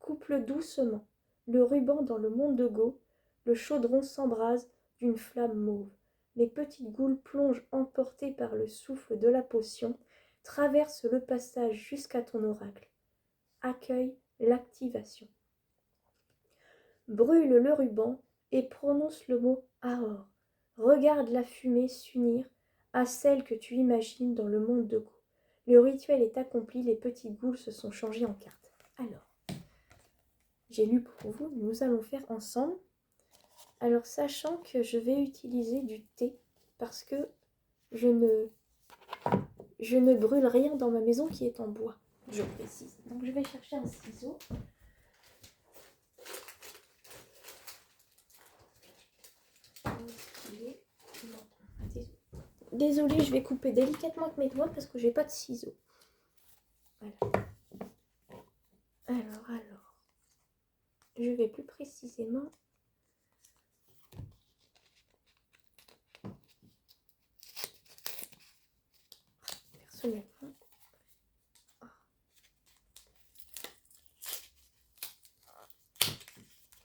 coupe-le doucement. Le ruban dans le monde de Go, le chaudron s'embrase d'une flamme mauve. Les petites goules plongent emportées par le souffle de la potion, traversent le passage jusqu'à ton oracle. Accueille l'activation. Brûle le ruban et prononce le mot Aor. Regarde la fumée s'unir à celle que tu imagines dans le monde de Go. Le rituel est accompli, les petites goules se sont changées en cartes. Alors, j'ai lu pour vous, nous allons faire ensemble. Alors, sachant que je vais utiliser du thé parce que je ne brûle rien dans ma maison qui est en bois, je précise. Donc, je vais chercher un ciseau. Désolée, je vais couper délicatement avec mes doigts parce que j'ai pas de ciseaux. Voilà. Alors. Je vais plus précisément. Personnellement.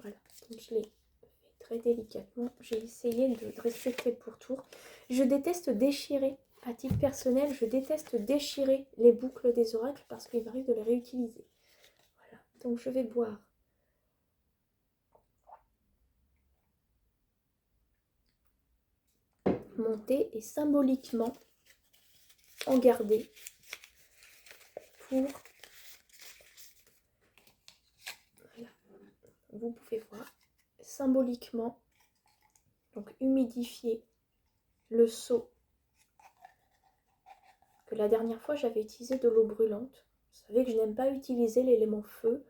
Voilà. Donc je l'ai fait très délicatement. J'ai essayé de respecter le pourtour. Je déteste déchirer. À titre personnel, je déteste déchirer les boucles des oracles parce qu'il m'arrive de les réutiliser. Voilà. Donc je vais boire mon thé et symboliquement en garder pour, voilà, vous pouvez voir, symboliquement, donc humidifier le seau que la dernière fois j'avais utilisé de l'eau brûlante. Vous savez que je n'aime pas utiliser l'élément feu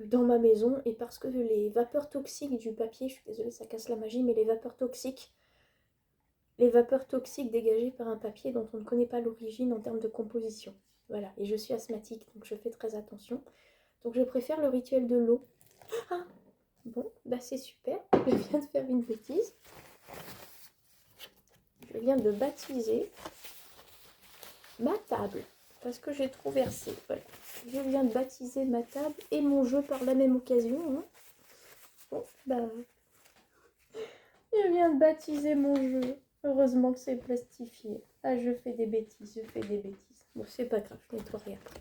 dans ma maison et parce que les vapeurs toxiques du papier, je suis désolée ça casse la magie, mais les vapeurs toxiques dégagées par un papier dont on ne connaît pas l'origine en termes de composition. Voilà, et je suis asthmatique donc je fais très attention. Donc je préfère le rituel de l'eau. Ah, bon, bah c'est super, je viens de faire une bêtise. Je viens de baptiser ma table parce que j'ai trop versé. Voilà. Je viens de baptiser ma table et mon jeu par la même occasion. Hein. Bon, bah, je viens de baptiser mon jeu. Heureusement que c'est plastifié. Ah, je fais des bêtises, Bon, c'est pas grave, je nettoierai après.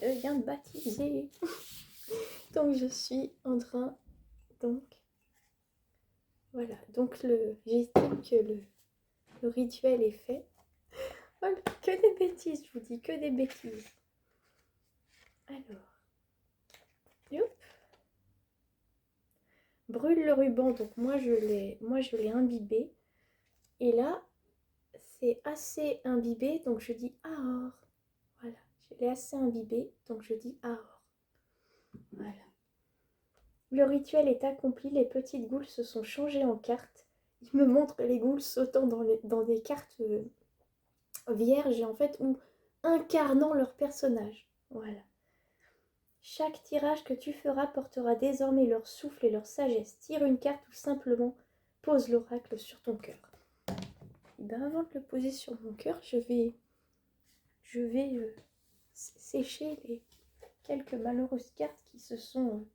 Je viens de baptiser. Donc, je suis en train... Donc, voilà. Donc, j'estime que le rituel est fait. Voilà, que des bêtises, je vous dis, que des bêtises. Alors, hop. Brûle le ruban, donc moi je l'ai imbibé. Et là, c'est assez imbibé, donc je dis Aor. Voilà, je l'ai assez imbibé, donc je dis Aor. Voilà. Le rituel est accompli, les petites goules se sont changées en cartes. Il me montre les goules sautant dans des cartes vierges, en fait, ou incarnant leur personnage. Voilà. Chaque tirage que tu feras portera désormais leur souffle et leur sagesse. Tire une carte ou simplement pose l'oracle sur ton cœur. Et bien avant de le poser sur mon cœur, je vais sécher les quelques malheureuses cartes qui se sont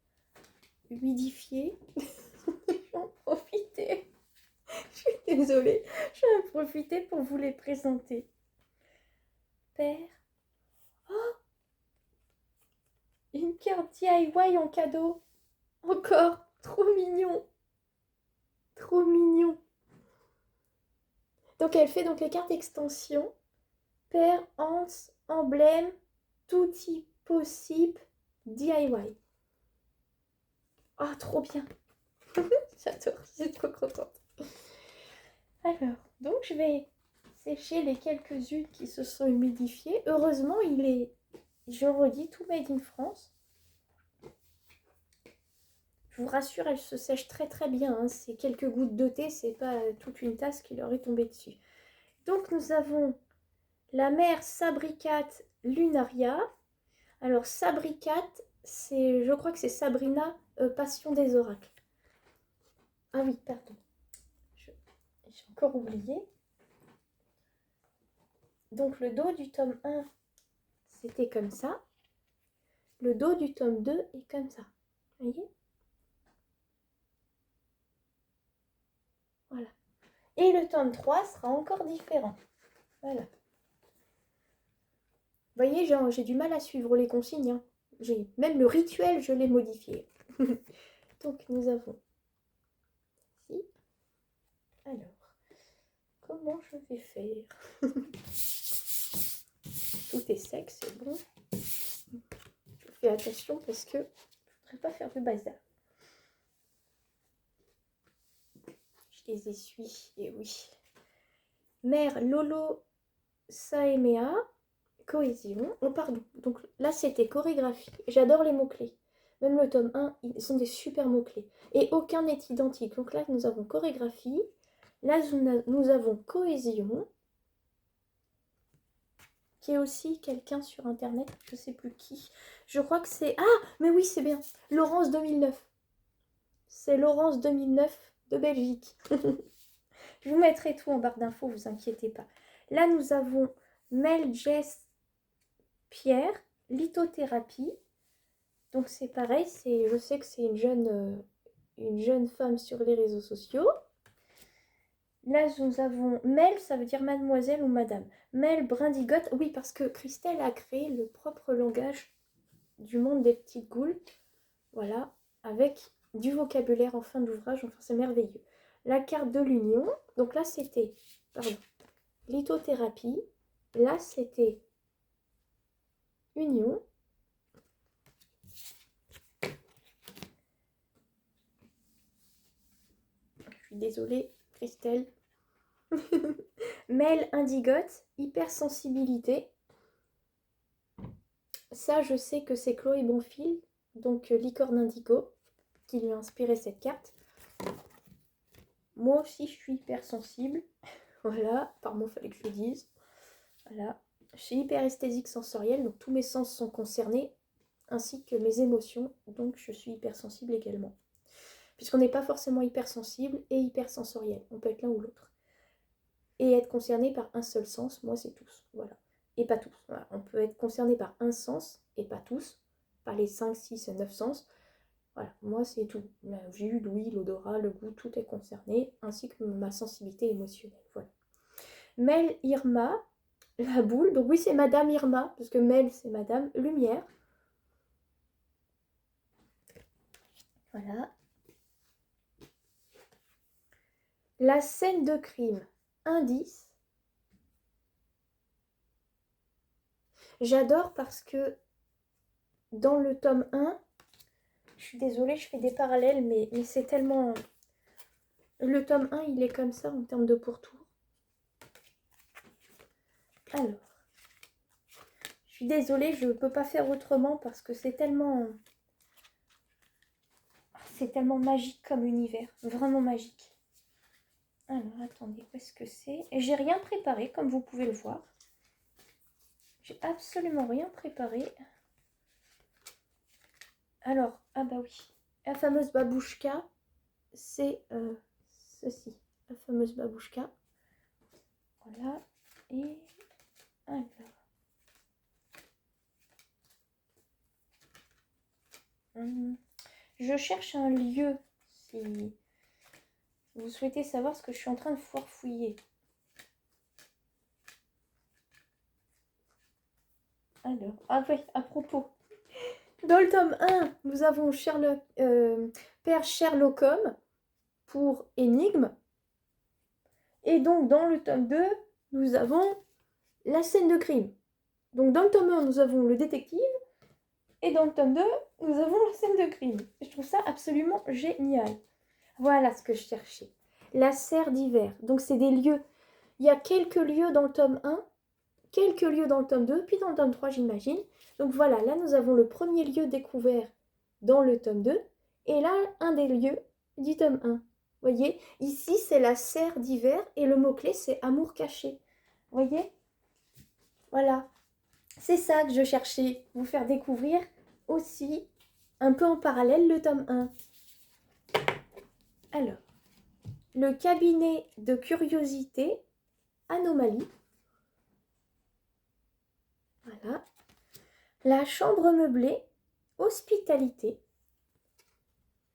humidifiées. J'en profiter. Je suis désolée. Je vais en profiter pour vous les présenter. Père. Oh, une carte DIY en cadeau. Encore. Trop mignon. Trop mignon. Donc elle fait donc les cartes extension. Père, Hans, emblème, tout type possible, DIY. Ah, oh, trop bien. J'adore, je suis trop contente. Alors, donc je vais sécher les quelques-unes qui se sont humidifiées. Heureusement, il est, je redis, tout made in France. Je vous rassure, elle se sèche très très bien, hein. C'est quelques gouttes de thé, c'est pas toute une tasse qui leur est tombée dessus. Donc nous avons la mère Sabricate Lunaria. Alors Sabricate, je crois que c'est Sabrina, Passion des oracles. Ah oui, pardon. J'ai encore oublié. Donc le dos du tome 1, c'était comme ça. Le dos du tome 2 est comme ça. Vous voyez? Voilà. Et le tome 3 sera encore différent. Voilà. Vous voyez, j'ai du mal à suivre les consignes. Hein. Même le rituel, je l'ai modifié. Donc nous avons ici. Alors, comment je vais faire? Tout est sec, c'est bon. Je fais attention parce que je ne voudrais pas faire de bazar. Je les essuie, et oui. Mère Lolo Saemea, cohésion. Oh pardon, donc là c'était chorégraphie. J'adore les mots-clés. Même le tome 1, ils sont des super mots-clés. Et aucun n'est identique. Donc là nous avons chorégraphie. Là nous avons cohésion. Qui est aussi quelqu'un sur internet, je sais plus qui. Je crois que c'est... Ah, mais oui, c'est bien. Laurence 2009. C'est Laurence 2009 de Belgique. Je vous mettrai tout en barre d'infos, vous inquiétez pas. Là, nous avons Mel Jess Pierre, lithothérapie. Donc c'est pareil, je sais que c'est une jeune femme sur les réseaux sociaux. Là, nous avons Mel, ça veut dire mademoiselle ou madame. Mel Brindigotte, oui, parce que Christelle a créé le propre langage du monde des petites goules. Voilà, avec du vocabulaire en fin d'ouvrage, enfin c'est merveilleux. La carte de l'union, donc là c'était, lithothérapie. Là c'était union. Je suis désolée, Christelle. Mel Indigote, hypersensibilité. Ça, je sais que c'est Chloé Bonfil, donc Licorne Indigo, qui lui a inspiré cette carte. Moi aussi, je suis hypersensible. Voilà, pardon, il fallait que je le dise. Voilà. Je suis hyperesthésique sensorielle, donc tous mes sens sont concernés, ainsi que mes émotions, donc je suis hypersensible également. Puisqu'on n'est pas forcément hypersensible et hypersensoriel, on peut être l'un ou l'autre. Et être concerné par un seul sens, moi c'est tous, voilà. Et pas tous, voilà. On peut être concerné par un sens, et pas tous, par les 5, 6 et 9 sens. Voilà, moi c'est tout. La vue, l'ouïe, l'odorat, le goût, tout est concerné, ainsi que ma sensibilité émotionnelle, voilà. Mel Irma, la boule, donc oui c'est Madame Irma, parce que Mel c'est Madame Lumière. Voilà. La scène de crime, indice. J'adore parce que dans le tome 1, je suis désolée, je fais des parallèles, mais c'est tellement... Le tome 1, il est comme ça en termes de pourtour. Alors, je suis désolée, je ne peux pas faire autrement parce que c'est tellement magique comme univers, vraiment magique. Alors, attendez, où est-ce que c'est? Et j'ai rien préparé, comme vous pouvez le voir. J'ai absolument rien préparé. Alors, ah bah oui, la fameuse babouchka, c'est ceci, la fameuse babouchka. Voilà, et alors... Je cherche un lieu, si vous souhaitez savoir ce que je suis en train de fouiller. Alors, ah oui, à propos. Dans le tome 1, nous avons Père Sherlock Holmes pour Énigme. Et donc, dans le tome 2, nous avons la scène de crime. Donc, dans le tome 1, nous avons le détective. Et dans le tome 2, nous avons la scène de crime. Je trouve ça absolument génial. Voilà ce que je cherchais. La serre d'hiver. Donc, c'est des lieux. Il y a quelques lieux dans le tome 1, quelques lieux dans le tome 2, puis dans le tome 3, j'imagine. Donc voilà, là, nous avons le premier lieu découvert dans le tome 2. Et là, un des lieux du tome 1. Vous voyez, ici, c'est la serre d'hiver et le mot-clé, c'est amour caché. Vous voyez? Voilà. C'est ça que je cherchais, vous faire découvrir aussi, un peu en parallèle, le tome 1. Alors, le cabinet de curiosité, anomalie. Voilà. La chambre meublée, hospitalité.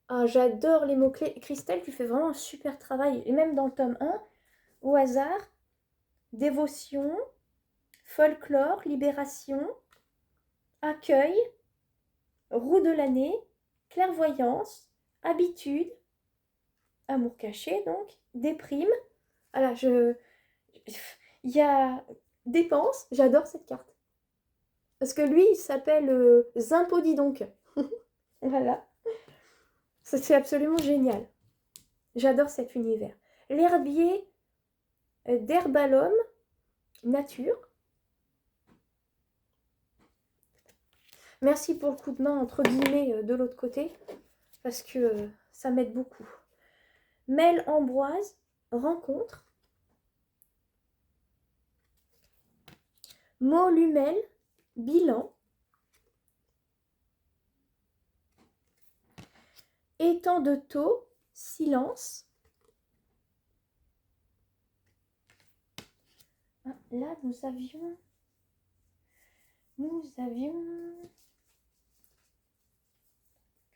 Ah, j'adore les mots-clés. Christelle, tu fais vraiment un super travail. Et même dans le tome 1, au hasard, dévotion, folklore, libération, accueil, roue de l'année, clairvoyance, habitude, amour caché donc, déprime. Voilà, il y a dépense, j'adore cette carte. Parce que lui, il s'appelle Zimpo dis donc. Voilà. C'est absolument génial. J'adore cet univers. L'herbier d'Herbalome, nature. Merci pour le coup de main, entre guillemets, de l'autre côté, parce que ça m'aide beaucoup. Mel Ambroise, rencontre. Molumel, bilan. Étang de taux, silence. Ah, là, nous avions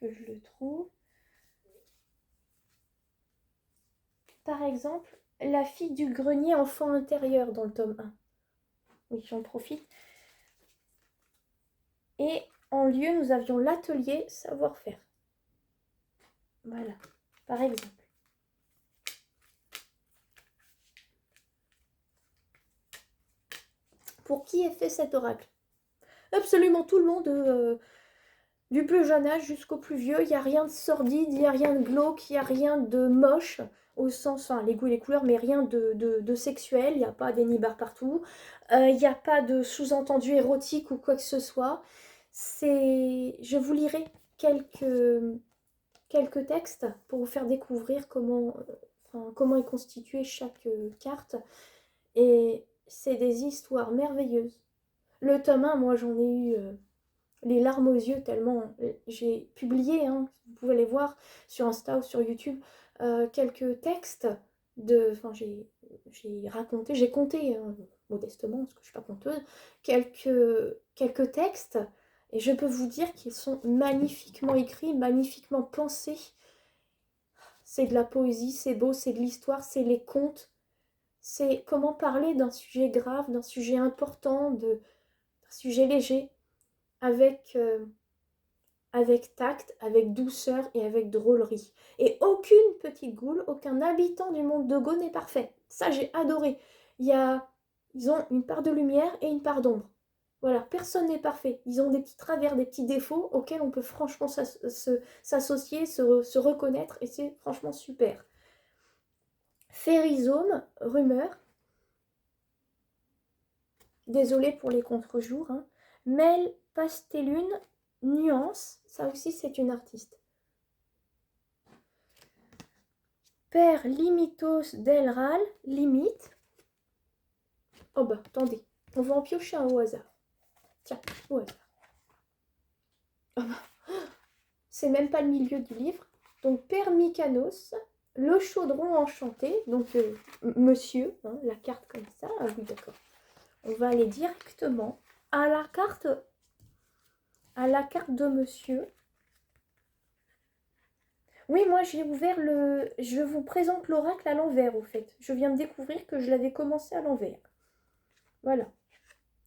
que je le trouve. Par exemple, la fille du grenier enfant intérieur dans le tome 1. Oui, j'en profite. Et en lieu, nous avions l'atelier savoir-faire. Voilà, par exemple. Pour qui est fait cet oracle? Absolument tout le monde, du plus jeune âge jusqu'au plus vieux. Il n'y a rien de sordide, il n'y a rien de glauque, il n'y a rien de moche, au sens, enfin, les goûts et les couleurs, mais rien de sexuel. Il n'y a pas des nibards partout. Il n'y a pas de sous-entendu érotique ou quoi que ce soit. Je vous lirai quelques textes pour vous faire découvrir comment est constituée chaque carte. Et c'est des histoires merveilleuses. Le tome 1, moi j'en ai eu les larmes aux yeux tellement j'ai publié, hein, vous pouvez les voir sur Insta ou sur YouTube, quelques textes j'ai raconté, j'ai compté modestement parce que je ne suis pas conteuse, quelques textes et je peux vous dire qu'ils sont magnifiquement écrits, magnifiquement pensés. C'est de la poésie, c'est beau, c'est de l'histoire, c'est les contes, c'est comment parler d'un sujet grave, d'un sujet important, d'un sujet léger, avec tact, avec douceur et avec drôlerie. Et aucune petite goule, aucun habitant du monde de Go n'est parfait. Ça, j'ai adoré. Ils ont une part de lumière et une part d'ombre. Voilà, personne n'est parfait. Ils ont des petits travers, des petits défauts auxquels on peut franchement s'associer, se reconnaître, et c'est franchement super. Férizome, rumeur. Désolée pour les contre-jours. Hein. Mel Pastelune, nuance. Ça aussi, c'est une artiste. Père Limitos Delral, limite. Oh bah, attendez. On va en piocher un au hasard. Tiens, au hasard. Oh bah. C'est même pas le milieu du livre. Donc, Père Mykanos, le chaudron enchanté. Donc, monsieur, hein, la carte comme ça. Ah oui, d'accord. On va aller directement à la carte de monsieur. Oui, moi j'ai ouvert le... Je vous présente l'oracle à l'envers, au fait. Je viens de découvrir que je l'avais commencé à l'envers. Voilà.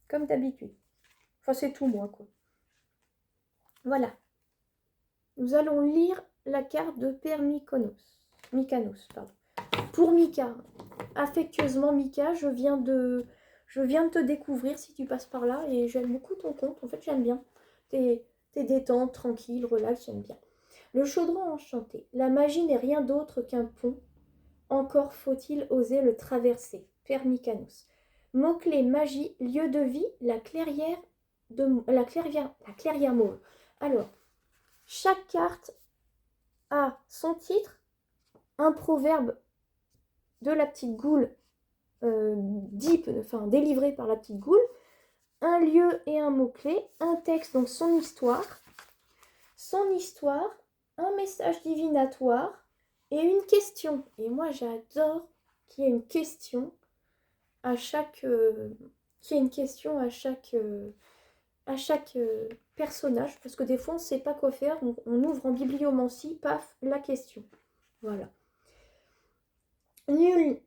Comme d'habitude. Enfin, c'est tout moi, quoi. Voilà. Nous allons lire la carte de Père Mykanos, pardon. Pour Mika. Affectueusement, Mika, je viens de te découvrir si tu passes par là et j'aime beaucoup ton compte. En fait, j'aime bien. T'es détente, tranquille, relax, j'aime bien. Le chaudron enchanté. La magie n'est rien d'autre qu'un pont. Encore faut-il oser le traverser. Père Mykanos. Mot-clé magie, lieu de vie, la clairière mauve. Alors, chaque carte a son titre, un proverbe de la petite goule délivré par la petite goule, un lieu et un mot-clé, un texte, donc son histoire, un message divinatoire et une question. Et moi, j'adore qu'il y ait une question à chaque, personnage, parce que des fois, on ne sait pas quoi faire. On ouvre en bibliomancie, paf, la question. Voilà. Nul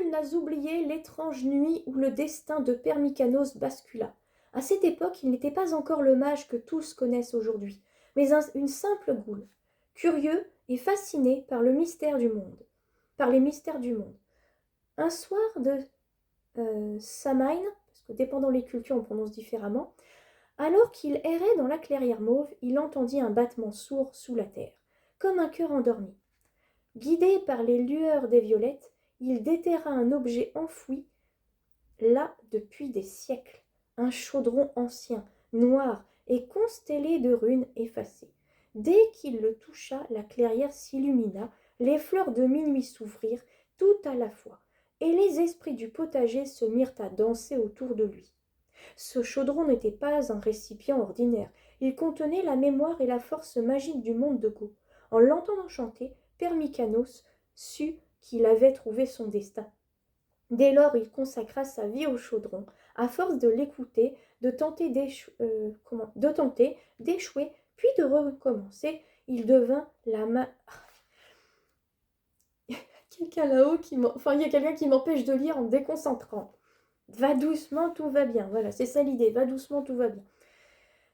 n'a oublié l'étrange nuit où le destin de Père Mykanos bascula. À cette époque, il n'était pas encore le mage que tous connaissent aujourd'hui, mais une simple goule, curieux et fasciné par le mystère du monde, par les mystères du monde. Un soir de Samhain, parce que dépendant les cultures, on prononce différemment, alors qu'il errait dans la clairière mauve, il entendit un battement sourd sous la terre, comme un cœur endormi. Guidé par les lueurs des violettes, il déterra un objet enfoui là depuis des siècles, un chaudron ancien, noir et constellé de runes effacées. Dès qu'il le toucha, la clairière s'illumina, les fleurs de minuit s'ouvrirent tout à la fois, et les esprits du potager se mirent à danser autour de lui. Ce chaudron n'était pas un récipient ordinaire, il contenait la mémoire et la force magique du monde de Go. En l'entendant chanter, Père Mykanos sut qu'il avait trouvé son destin. Dès lors, il consacra sa vie au chaudron. À force de l'écouter, de tenter d'échouer, puis de recommencer, il devint la main. Quelqu'un là-haut il y a quelqu'un qui m'empêche de lire en me déconcentrant. Va doucement, tout va bien. Voilà, c'est ça l'idée. Va doucement, tout va bien.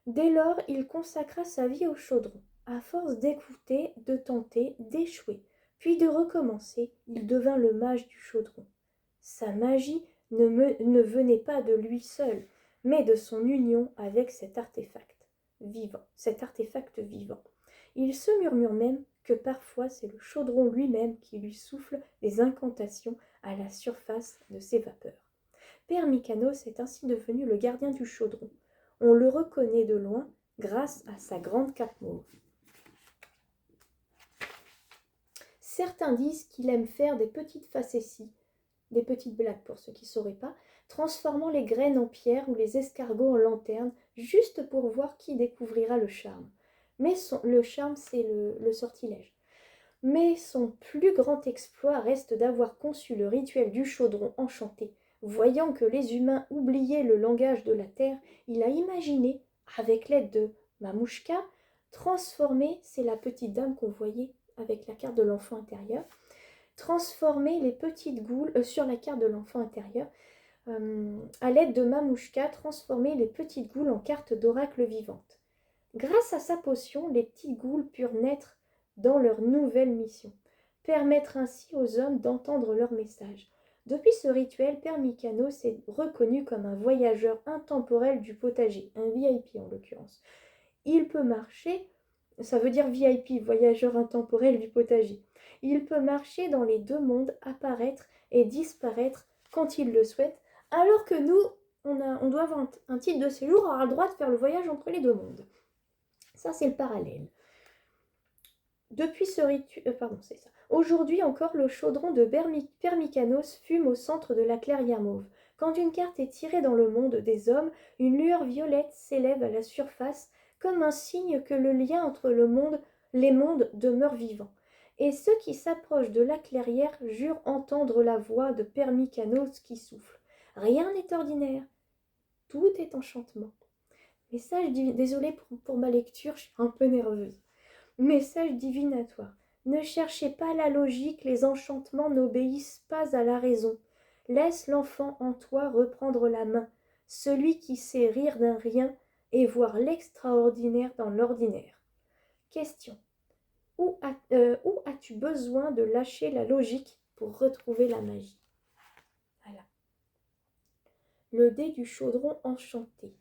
Dès lors, il consacra sa vie au chaudron. À force d'écouter, de tenter, d'échouer, puis de recommencer, il devint le mage du chaudron. Sa magie ne venait pas de lui seul, mais de son union avec cet artefact vivant. Il se murmure même que parfois c'est le chaudron lui-même qui lui souffle des incantations à la surface de ses vapeurs. Père Mykanos est ainsi devenu le gardien du chaudron. On le reconnaît de loin grâce à sa grande cape mauve. Certains disent qu'il aime faire des petites facéties, des petites blagues pour ceux qui ne sauraient pas, transformant les graines en pierre ou les escargots en lanterne, juste pour voir qui découvrira le charme. Mais le charme, c'est le sortilège. Mais son plus grand exploit reste d'avoir conçu le rituel du chaudron enchanté. Voyant que les humains oubliaient le langage de la terre, il a imaginé, avec l'aide de Mamouchka, transformer, c'est la petite dame qu'on voyait avec la carte de l'enfant intérieur, transformer les petites goules sur la carte de l'enfant intérieur, à l'aide de Mamouchka, transformer les petites goules en cartes d'oracle vivantes. Grâce à sa potion, les petites goules purent naître dans leur nouvelle mission, permettre ainsi aux hommes d'entendre leur message. Depuis ce rituel, Père Mykanos est reconnu comme un voyageur intemporel du potager, un VIP en l'occurrence. Il peut marcher, ça veut dire VIP, voyageur intemporel du potager. Il peut marcher dans les deux mondes, apparaître et disparaître quand il le souhaite, alors que nous, on doit avoir un titre de séjour, on aura le droit de faire le voyage entre les deux mondes. Ça, c'est le parallèle. Depuis ce rituel, c'est ça. Aujourd'hui encore, le chaudron de Père Mykanos fume au centre de la clairière mauve. Quand une carte est tirée dans le monde des hommes, une lueur violette s'élève à la surface, comme un signe que le lien entre les mondes demeure vivant. Et ceux qui s'approchent de la clairière jurent entendre la voix de Père Mykanos qui souffle. Rien n'est ordinaire, tout est enchantement. Message désolée pour ma lecture, je suis un peu nerveuse. Message divinatoire. Ne cherchez pas la logique, les enchantements n'obéissent pas à la raison. Laisse l'enfant en toi reprendre la main, celui qui sait rire d'un rien et voir l'extraordinaire dans l'ordinaire. Question. Où as-tu besoin de lâcher la logique pour retrouver la magie? Voilà. Le dé du chaudron enchanté.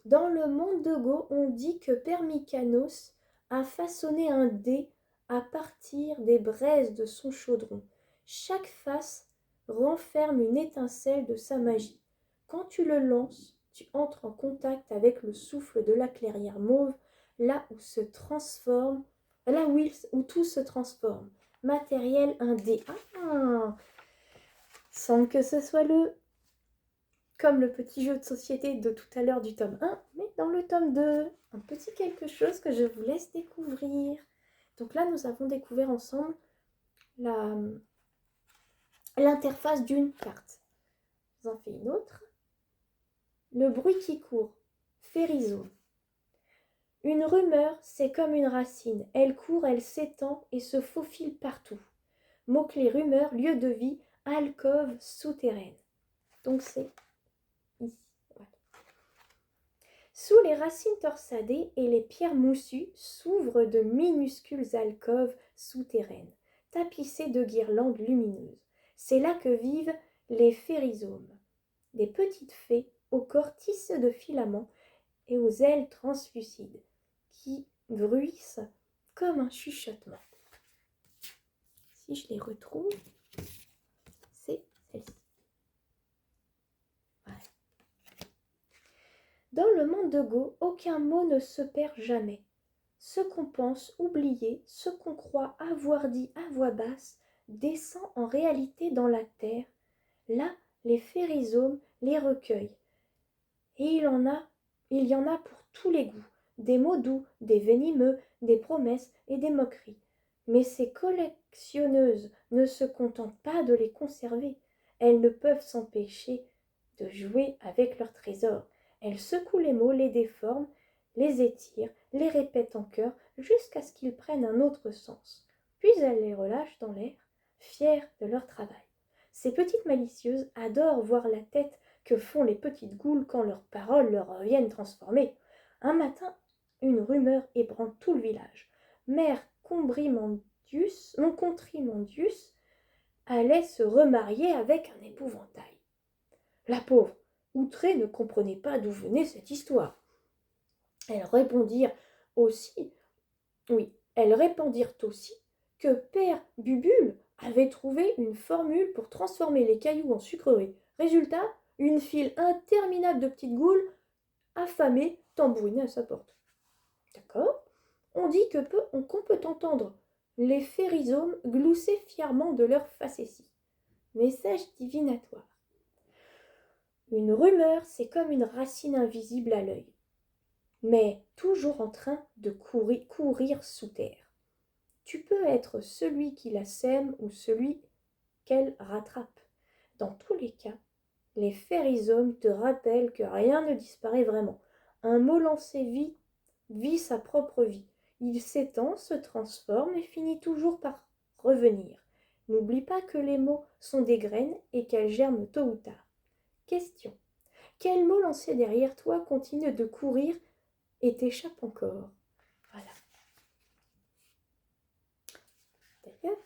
Dans le monde de Go, on dit que Père Mykanos a façonné un dé à partir des braises de son chaudron. Chaque face renferme une étincelle de sa magie. Quand tu le lances, tu entres en contact avec le souffle de la clairière mauve, là où se transforme, où tout se transforme. Matériel 1D. Ah, sans que ce soit comme le petit jeu de société de tout à l'heure du tome 1, mais dans le tome 2, un petit quelque chose que je vous laisse découvrir. Donc là, nous avons découvert ensemble l'interface d'une carte. Je vous en fais une autre. Le bruit qui court, Férizone. Une rumeur, c'est comme une racine. Elle court, elle s'étend et se faufile partout. Mot-clé rumeur, lieu de vie, alcôve souterraine. Donc c'est ici. Voilà. Sous les racines torsadées et les pierres moussues s'ouvrent de minuscules alcôves souterraines, tapissées de guirlandes lumineuses. C'est là que vivent les férysomes, des petites fées au corps tissé de filaments et aux ailes translucides, qui bruissent comme un chuchotement. Si je les retrouve, c'est celle-ci. Voilà. Dans le monde de Go, aucun mot ne se perd jamais. Ce qu'on pense oublier, ce qu'on croit avoir dit à voix basse, descend en réalité dans la terre. Là, les férysomes les recueillent. Et il y en a pour tous les goûts, des mots doux, des venimeux, des promesses et des moqueries. Mais ces collectionneuses ne se contentent pas de les conserver. Elles ne peuvent s'empêcher de jouer avec leurs trésors. Elles secouent les mots, les déforment, les étirent, les répètent en chœur jusqu'à ce qu'ils prennent un autre sens. Puis elles les relâchent dans l'air, fières de leur travail. Ces petites malicieuses adorent voir la tête que font les petites goules quand leurs paroles leur reviennent transformées. Un matin, une rumeur ébranle tout le village. Mère Contrimandius allait se remarier avec un épouvantail. La pauvre, outrée, ne comprenait pas d'où venait cette histoire. Elles répondirent aussi que Père Bubule avait trouvé une formule pour transformer les cailloux en sucreries. Résultat, une file interminable de petites goules affamées tambourinaient à sa porte. D'accord ? On dit qu'on peut entendre les férysomes glousser fièrement de leur facétie. Message divinatoire. Une rumeur, c'est comme une racine invisible à l'œil, mais toujours en train de courir sous terre. Tu peux être celui qui la sème ou celui qu'elle rattrape. Dans tous les cas, les férysomes te rappellent que rien ne disparaît vraiment. Un mot lancé vit sa propre vie. Il s'étend, se transforme et finit toujours par revenir. N'oublie pas que les mots sont des graines et qu'elles germent tôt ou tard. Question. Quel mot lancé derrière toi continue de courir et t'échappe encore? Voilà. D'ailleurs,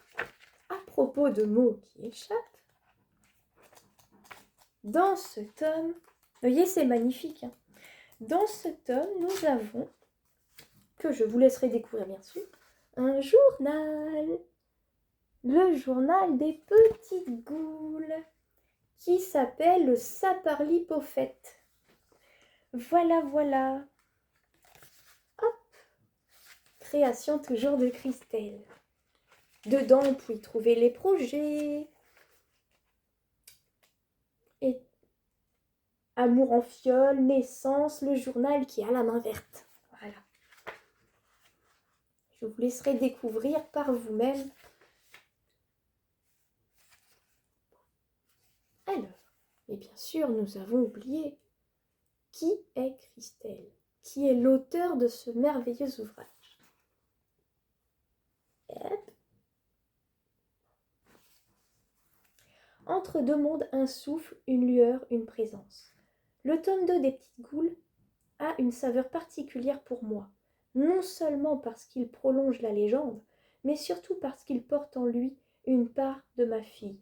à propos de mots qui échappent, dans ce tome, voyez, c'est magnifique, hein. Dans ce tome, nous avons, que je vous laisserai découvrir bien sûr, un journal. Le journal des petites goules, qui s'appelle le Saparlipofète. Voilà, voilà. Hop. Création toujours de Christelle. Dedans, on peut y trouver les projets. Et Amour en fiole, naissance, le journal qui a la main verte. Voilà. Je vous laisserai découvrir par vous-même. Alors, et bien sûr, nous avons oublié qui est Christelle, qui est l'auteur de ce merveilleux ouvrage. Hop. Entre deux mondes, un souffle, une lueur, une présence. Le tome 2 des Petites Goules a une saveur particulière pour moi, non seulement parce qu'il prolonge la légende, mais surtout parce qu'il porte en lui une part de ma fille.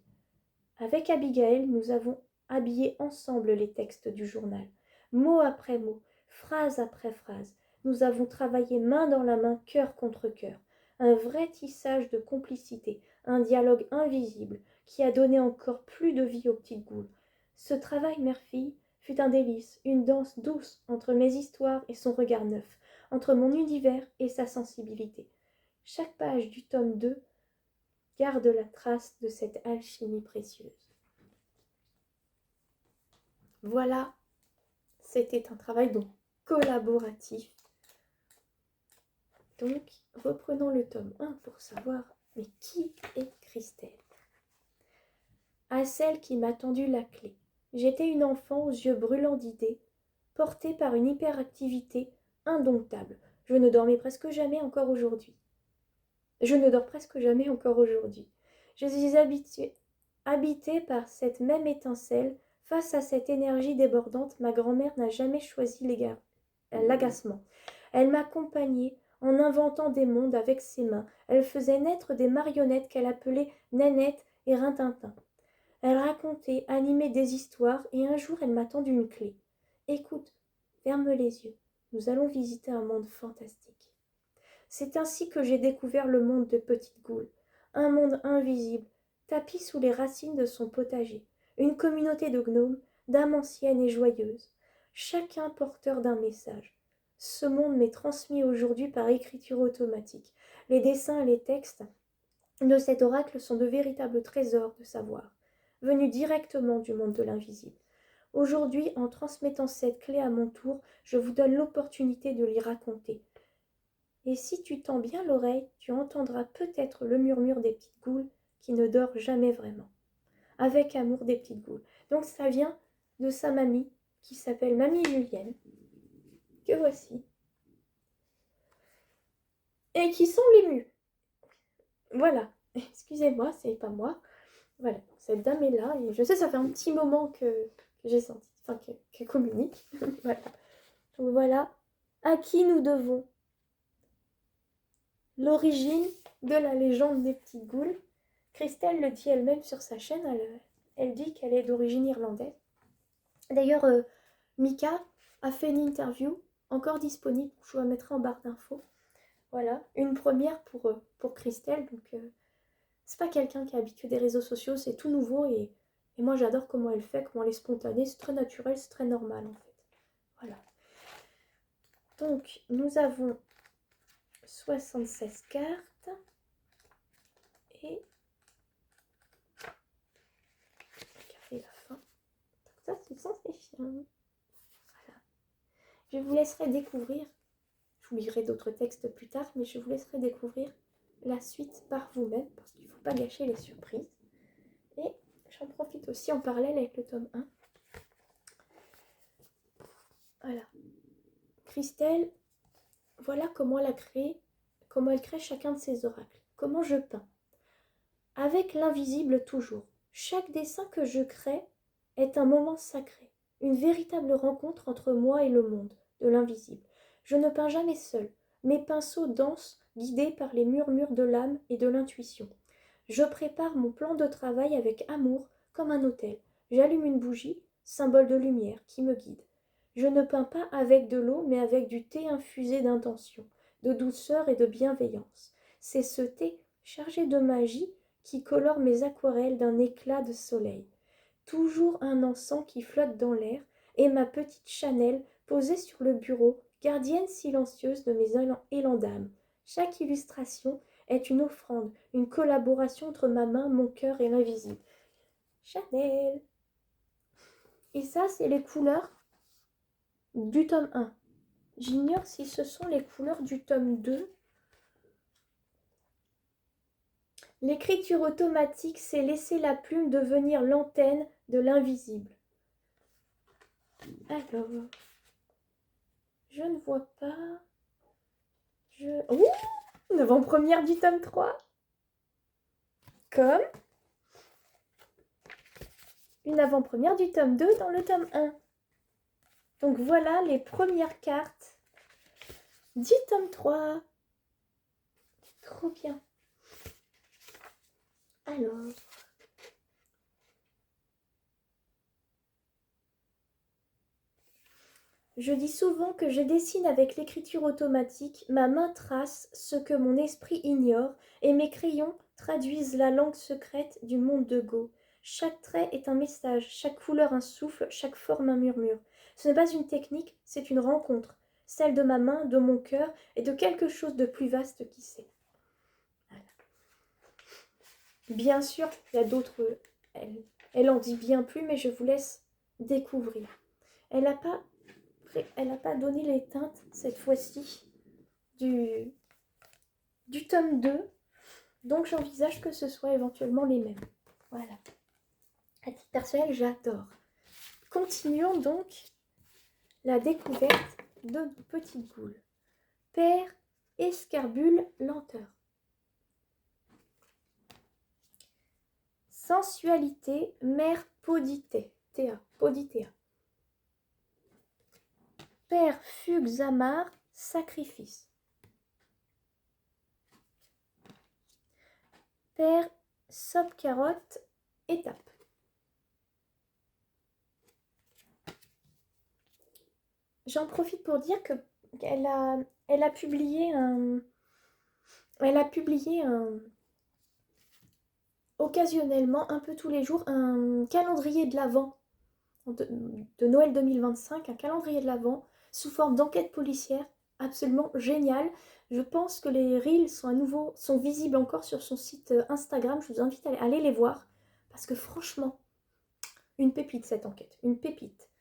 Avec Abigail, nous avons habillé ensemble les textes du journal, mot après mot, phrase après phrase. Nous avons travaillé main dans la main, cœur contre cœur, un vrai tissage de complicité, un dialogue invisible qui a donné encore plus de vie aux petites goules. Ce travail mère-fille fut un délice, une danse douce entre mes histoires et son regard neuf, entre mon univers et sa sensibilité. Chaque page du tome 2 garde la trace de cette alchimie précieuse. Voilà, c'était un travail donc collaboratif. Donc, reprenons le tome 1 pour savoir, mais qui est Christelle? À celle qui m'a tendu la clé. J'étais une enfant aux yeux brûlants d'idées, portée par une hyperactivité indomptable. Je ne dormais presque jamais encore aujourd'hui. Je ne dors presque jamais encore aujourd'hui. Je suis habitée par cette même étincelle. Face à cette énergie débordante, ma grand-mère n'a jamais choisi l'agacement. Elle m'accompagnait en inventant des mondes avec ses mains. Elle faisait naître des marionnettes qu'elle appelait Nanette et Rintintin. Elle racontait, animait des histoires, et un jour elle m'a tendu une clé. Écoute, ferme les yeux. Nous allons visiter un monde fantastique. C'est ainsi que j'ai découvert le monde de Petite Goule, un monde invisible, tapi sous les racines de son potager, une communauté de gnomes, d'âmes anciennes et joyeuses, chacun porteur d'un message. Ce monde m'est transmis aujourd'hui par écriture automatique. Les dessins et les textes de cet oracle sont de véritables trésors de savoir, venus directement du monde de l'invisible. Aujourd'hui, en transmettant cette clé à mon tour, je vous donne l'opportunité de l'y raconter. Et si tu tends bien l'oreille, tu entendras peut-être le murmure des petites goules qui ne dort jamais vraiment. Avec amour des petites goules. Donc ça vient de sa mamie qui s'appelle Mamie Julienne, que voici, et qui semble émue. Voilà, excusez-moi, c'est pas moi. Voilà, cette dame est là, et je sais, ça fait un petit moment que j'ai senti, enfin qu'elle communique. Voilà. Donc voilà, à qui nous devons l'origine de la légende des petites goules. Christelle le dit elle-même sur sa chaîne, elle dit qu'elle est d'origine irlandaise. D'ailleurs, Mika a fait une interview, encore disponible, je vous la mettrai en barre d'infos. Voilà, une première pour Christelle, donc c'est pas quelqu'un qui est habitué des réseaux sociaux, c'est tout nouveau et moi j'adore comment elle fait, comment elle est spontanée, c'est très naturel, c'est très normal en fait. Voilà. Donc nous avons 76 cartes et regardez la fin. Donc ça c'est censé fier. Voilà. Je vous laisserai découvrir, je vous lirai d'autres textes plus tard, mais je vous laisserai découvrir la suite par vous-même parce qu'il ne faut pas gâcher les surprises. Et j'en profite aussi en parallèle avec le tome 1. Voilà. Christelle, voilà comment elle a créé, comment elle crée chacun de ses oracles. Comment je peins. Avec l'invisible toujours. Chaque dessin que je crée est un moment sacré, une véritable rencontre entre moi et le monde de l'invisible. Je ne peins jamais seul. Mes pinceaux dansent, guidés par les murmures de l'âme et de l'intuition. Je prépare mon plan de travail avec amour, comme un autel. J'allume une bougie, symbole de lumière, qui me guide. Je ne peins pas avec de l'eau, mais avec du thé infusé d'intention, de douceur et de bienveillance. C'est ce thé, chargé de magie, qui colore mes aquarelles d'un éclat de soleil. Toujours un encens qui flotte dans l'air, et ma petite Chanel posée sur le bureau, gardienne silencieuse de mes élans d'âme. Chaque illustration est une offrande, une collaboration entre ma main, mon cœur et l'invisible. Chanel. Et ça, c'est les couleurs du tome 1. J'ignore si ce sont les couleurs du tome 2. L'écriture automatique, c'est laisser la plume devenir l'antenne de l'invisible. Alors, je ne vois pas. Ouh, une avant-première du tome 3. Comme une avant-première du tome 2 dans le tome 1. Donc voilà les premières cartes du tome 3. Trop bien. Alors, je dis souvent que je dessine avec l'écriture automatique, ma main trace ce que mon esprit ignore et mes crayons traduisent la langue secrète du monde de Go. Chaque trait est un message, chaque couleur un souffle, chaque forme un murmure. Ce n'est pas une technique, c'est une rencontre. celle de ma main, de mon cœur et de quelque chose de plus vaste qui sait. Voilà. Bien sûr, il y a d'autres... Elle en dit bien plus, mais je vous laisse découvrir. Elle n'a pas donné les teintes, cette fois-ci, du tome 2. Donc j'envisage que ce soit éventuellement les mêmes. Voilà. À titre personnel, j'adore. Continuons donc la découverte de nos petites boules. Père Escarbule Lenteur. Sensualité, mère Poditéa. Père Fuxamar, sacrifice. Père Sopcarotte, étape. J'en profite pour dire qu'elle a publié occasionnellement, un peu tous les jours, un calendrier de l'Avent de Noël 2025, un calendrier de l'Avent sous forme d'enquête policière, absolument génial. Je pense que les reels sont visibles encore sur son site Instagram. Je vous invite à aller les voir parce que franchement, une pépite cette enquête, une pépite.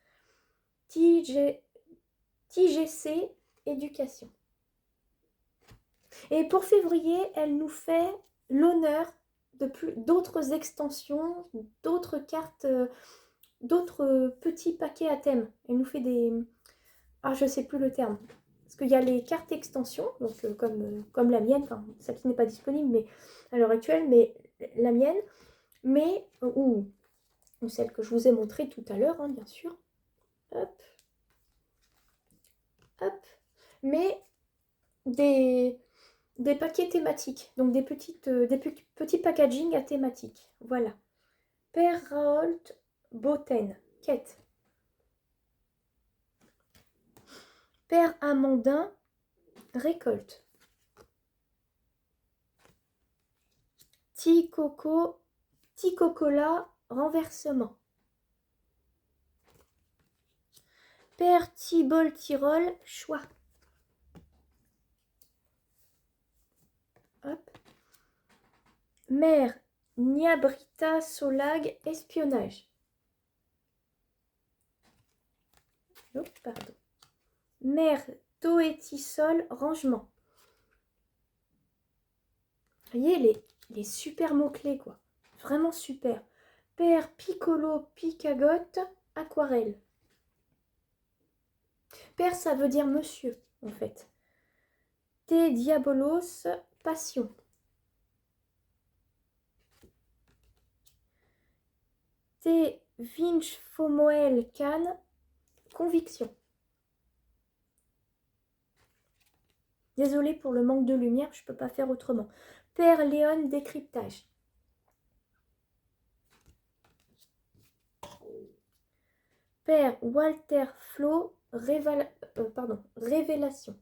TGC Éducation. Et pour février, elle nous fait l'honneur d'autres extensions, d'autres cartes, d'autres petits paquets à thème. Elle nous fait des... Ah, je ne sais plus le terme. Parce qu'il y a les cartes extensions, donc comme la mienne, enfin, celle qui n'est pas disponible mais, à l'heure actuelle, mais la mienne, mais, ou celle que je vous ai montrée tout à l'heure, hein, bien sûr. Hop. Hop. Mais des paquets thématiques, donc des petits packaging à thématique. Voilà. Père Raoult Boten, quête. Père Amandin, récolte. Ticocola, renversement. Père Tibol Tyrol, choix. Hop. Mère Niabrita Solag, espionnage. Oh, pardon. Mère Toetisol, rangement. Vous voyez les super mots-clés, quoi. Vraiment super. Père Piccolo Picagotte, aquarelle. Père, ça veut dire monsieur, en fait. Te Diabolos, passion. Te Vinch Fomoel Can, conviction. Désolée pour le manque de lumière, je ne peux pas faire autrement. Père Léon, décryptage. Père Walter Flo, révélation.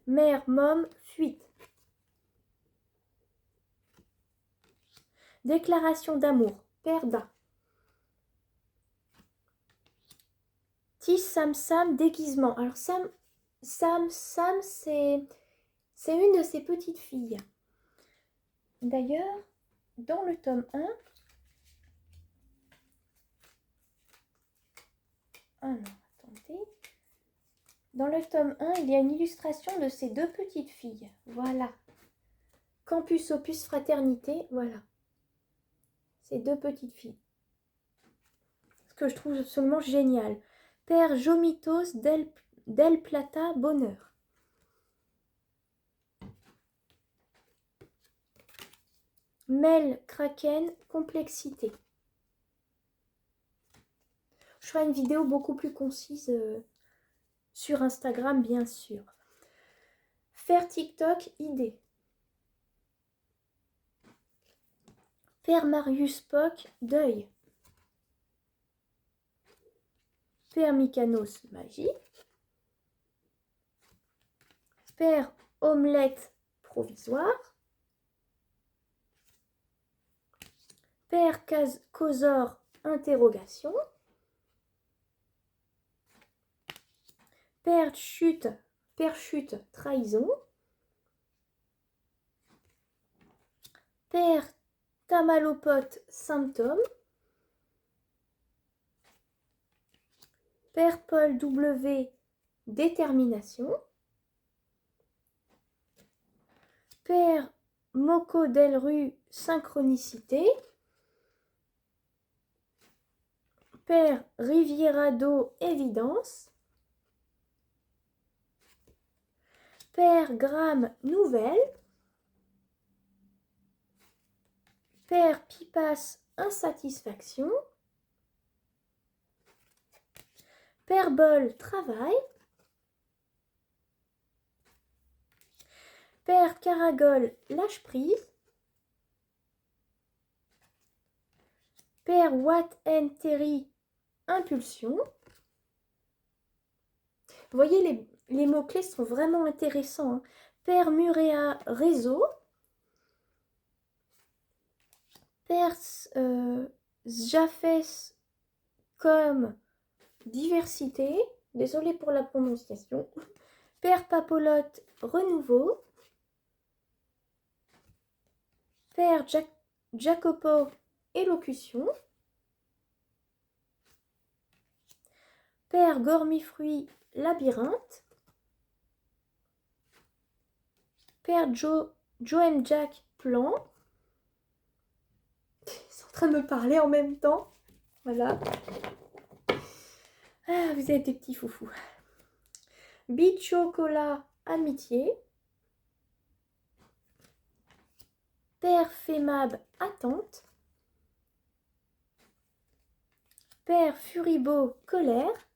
Mère Mom, fuite. Déclaration d'amour, Père Da. Tis Sam Sam, déguisement. Alors Sam, c'est une de ses petites filles. D'ailleurs, dans le tome 1... Ah non, attendez. Dans le tome 1, il y a une illustration de ces deux petites filles. Voilà. Campus Opus Fraternité, voilà. Ces deux petites filles. Ce que je trouve absolument génial. Père Jomitos del Plata, bonheur. Mel Kraken, complexité. Je ferai une vidéo beaucoup plus concise sur Instagram, bien sûr. Faire TikTok, idée. Père Marius Poc, deuil. Père Mykanos, magie. Père Omelette, provisoire. Père Cosor, interrogation. Père chute, trahison. Père tamalopote, symptôme. Père Paul W, détermination. Père Moco Del Rue, synchronicité. Père Riviera d'eau, évidence. Père Gramme, nouvelle. Père Pipas, insatisfaction. Père Bol, travail. Père Caragol, lâche prise. Père Watt and Terry, impulsion. Vous voyez, les mots-clés sont vraiment intéressants. Hein. Père Murea, réseau. Père Jaffes, comme diversité. Désolée pour la prononciation. Père Papolotte, renouveau. Père Jacopo, élocution. Père Gormifruit, labyrinthe. Père Joem Jack, plan. Ils sont en train de me parler en même temps. Voilà. Ah, vous êtes des petits foufous. Bichocolat, amitié. Père Femab, attente. Père Furibo, colère.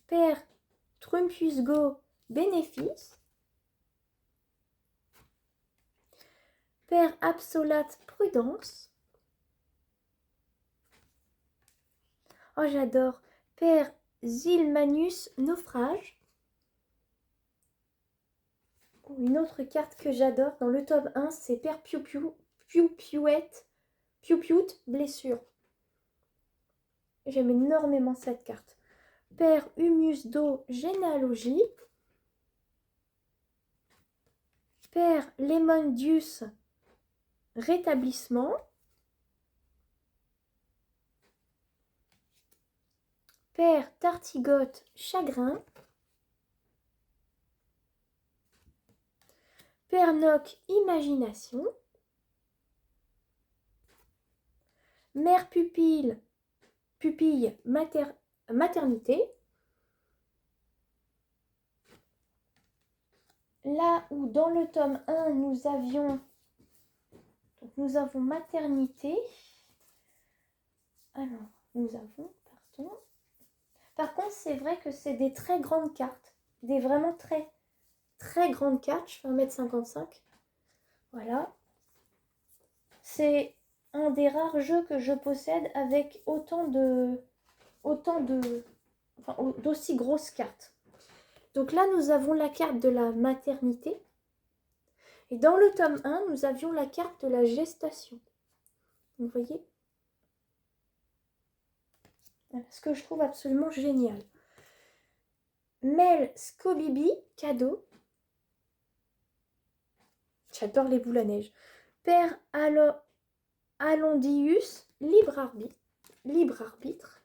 Père Trumpusgo, bénéfice. Père Absolate, prudence. Oh, j'adore. Père Zilmanus, naufrage. Une autre carte que j'adore dans le tome 1, c'est Père Piu-Piouet, blessure. J'aime énormément cette carte. Père Humus d'eau, généalogie. Père Lemondius, rétablissement. Père Tartigote, chagrin. Père Noc, imagination. Mère Pupille, maternité. Là où dans le tome 1, nous avons maternité. Alors, nous avons, pardon. Par contre, c'est vrai que c'est des très grandes cartes. Des vraiment très, très grandes cartes. Je fais 1,55 m. Voilà. C'est un des rares jeux que je possède avec d'aussi grosses cartes. Donc là, nous avons la carte de la maternité. Et dans le tome 1, nous avions la carte de la gestation. Vous voyez ? Voilà, ce que je trouve absolument génial. Mel Scobibi, cadeau. J'adore les boules à neige. Père Alondius, libre arbitre.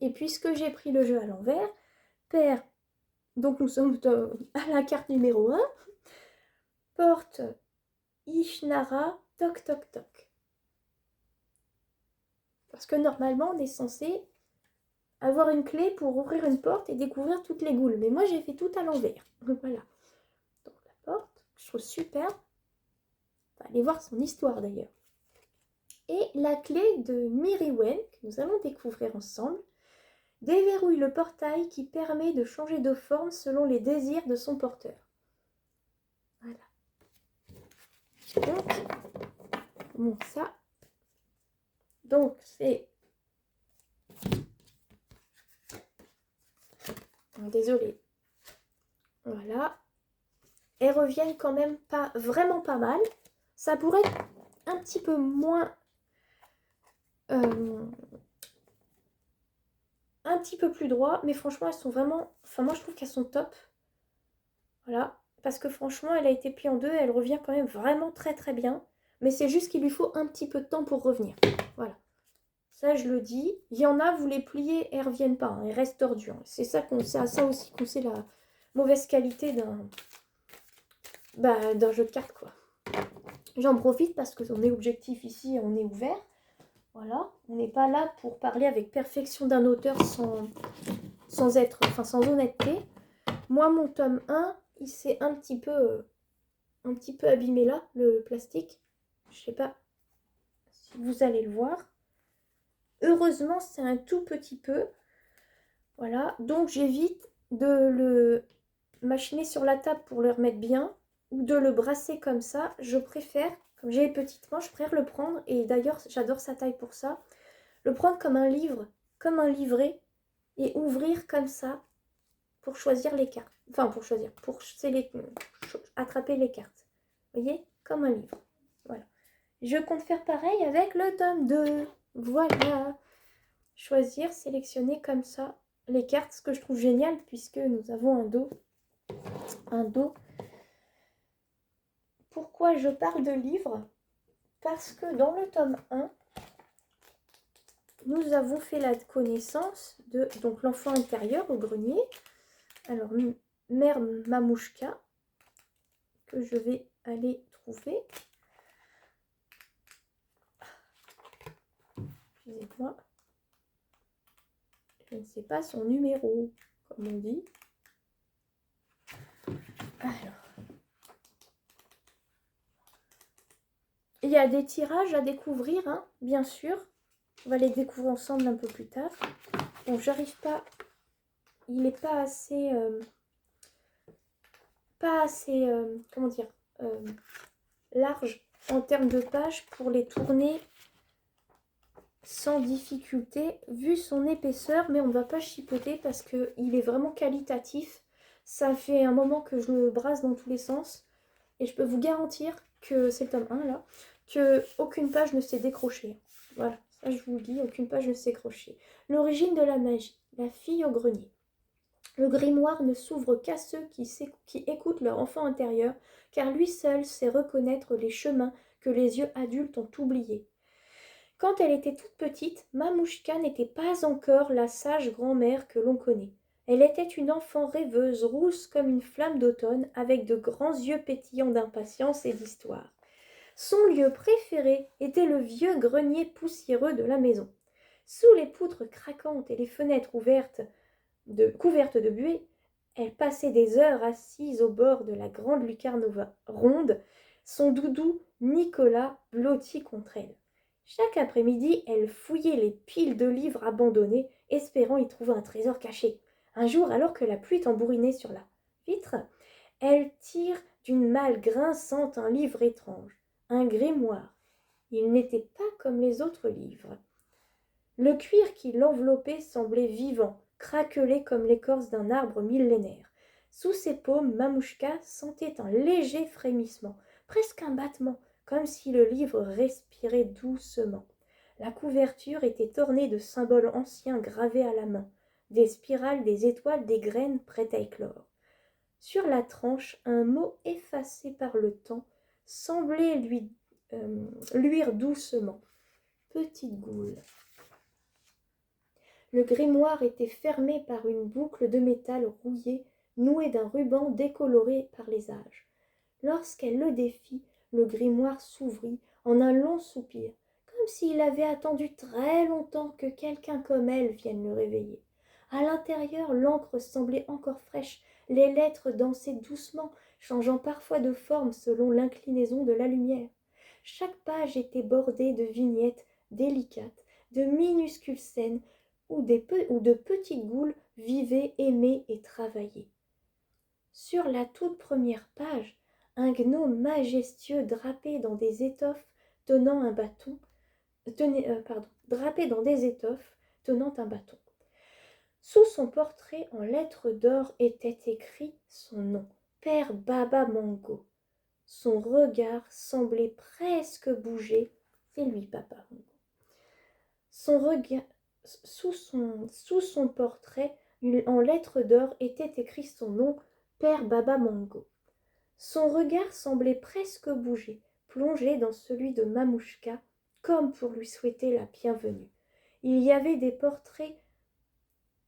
Et puisque j'ai pris le jeu à l'envers, Père, donc nous sommes à la carte numéro 1, porte Ishnara, toc toc toc. Parce que normalement, on est censé avoir une clé pour ouvrir une porte et découvrir toutes les goules. Mais moi, j'ai fait tout à l'envers. Voilà. Donc la porte, je trouve super. On va aller voir son histoire d'ailleurs. Et la clé de Miriwen, que nous allons découvrir ensemble, déverrouille le portail qui permet de changer de forme selon les désirs de son porteur. Voilà. Donc, bon, ça. Donc, c'est... Désolée. Voilà. Elles reviennent quand même pas vraiment pas mal. Ça pourrait être un petit peu moins un petit peu plus droit, mais franchement, elles sont vraiment... Enfin, moi, je trouve qu'elles sont top. Voilà. Parce que franchement, elle a été pliée en deux, elle revient quand même vraiment très très bien. Mais c'est juste qu'il lui faut un petit peu de temps pour revenir. Voilà. Ça, je le dis. Il y en a, vous les pliez, elles ne reviennent pas. Hein, elles restent tordues. Hein. C'est ça qu'on sait, à ça aussi qu'on sait la mauvaise qualité d'un jeu de cartes, quoi. J'en profite parce qu'on est objectif ici, on est ouvert. Voilà. On n'est pas là pour parler avec perfection d'un auteur sans honnêteté. Moi, mon tome 1, il s'est un petit peu abîmé là, le plastique. Je sais pas si vous allez le voir. Heureusement, c'est un tout petit peu. Voilà, donc j'évite de le machiner sur la table pour le remettre bien ou de le brasser comme ça. Je préfère, comme j'ai les petites mains, je préfère le prendre, et d'ailleurs j'adore sa taille pour ça, le prendre comme un livre, comme un livret, et ouvrir comme ça pour choisir les cartes. Enfin, pour choisir, pour attraper les cartes. Vous voyez, comme un livre. Voilà. Je compte faire pareil avec le tome 2. Voilà. Choisir, sélectionner comme ça les cartes, ce que je trouve génial puisque nous avons un dos. Un dos. Pourquoi je parle de livres? Parce que dans le tome 1, nous avons fait la connaissance de donc l'enfant intérieur au grenier. Alors, Mère Mamouchka, que je vais aller trouver. Excusez-moi. Je ne sais pas son numéro, comme on dit. Alors. Il y a des tirages à découvrir, hein, bien sûr. On va les découvrir ensemble un peu plus tard. Bon, j'arrive pas... Il n'est pas assez... comment dire, large en termes de pages pour les tourner sans difficulté vu son épaisseur, mais on ne va pas chipoter parce qu'il est vraiment qualitatif. Ça fait un moment que je le brasse dans tous les sens et je peux vous garantir que c'est le tome 1 là, que aucune page ne s'est décrochée. Voilà, ça je vous le dis, aucune page ne s'est décrochée. L'origine de la magie, la fille au grenier. Le grimoire ne s'ouvre qu'à ceux qui écoutent leur enfant intérieur, car lui seul sait reconnaître les chemins que les yeux adultes ont oubliés. Quand elle était toute petite, Mamouchka n'était pas encore la sage grand-mère que l'on connaît. Elle était une enfant rêveuse, rousse comme une flamme d'automne, avec de grands yeux pétillants d'impatience et d'histoire. Son lieu préféré était le vieux grenier poussiéreux de la maison. Sous les poutres craquantes et les fenêtres couvertes de buée, elle passait des heures assise au bord de la grande lucarne ronde, son doudou Nicolas blotti contre elle. Chaque après-midi, elle fouillait les piles de livres abandonnés, espérant y trouver un trésor caché. Un jour, alors que la pluie tambourinait sur la vitre, elle tire d'une malle grinçante un livre étrange, un grimoire. Il n'était pas comme les autres livres. Le cuir qui l'enveloppait semblait vivant, craquelé comme l'écorce d'un arbre millénaire. Sous ses paumes, Mamouchka sentait un léger frémissement, presque un battement, comme si le livre respirait doucement. La couverture était ornée de symboles anciens gravés à la main, des spirales, des étoiles, des graines prêtes à éclore. Sur la tranche, un mot effacé par le temps semblait luire doucement. Petite goule. Le grimoire était fermé par une boucle de métal rouillé, nouée d'un ruban décoloré par les âges. Lorsqu'elle le défit, le grimoire s'ouvrit en un long soupir, comme s'il avait attendu très longtemps que quelqu'un comme elle vienne le réveiller. À l'intérieur, l'encre semblait encore fraîche, les lettres dansaient doucement, changeant parfois de forme selon l'inclinaison de la lumière. Chaque page était bordée de vignettes délicates, de minuscules scènes où de petites goules vivaient, aimaient et travaillaient. Sur la toute première page, un gnome majestueux drapé dans des étoffes tenant un bâton, drapé dans des étoffes tenant un bâton. Sous son portrait en lettres d'or était écrit son nom, Père Baba Mango. Son regard semblait presque bouger. C'est lui, Papa Mango. Son regard sous son portrait, en lettres d'or, était écrit son nom, Père Baba Mango. Son regard semblait presque bouger, plongé dans celui de Mamouchka, comme pour lui souhaiter la bienvenue. Il y avait des portraits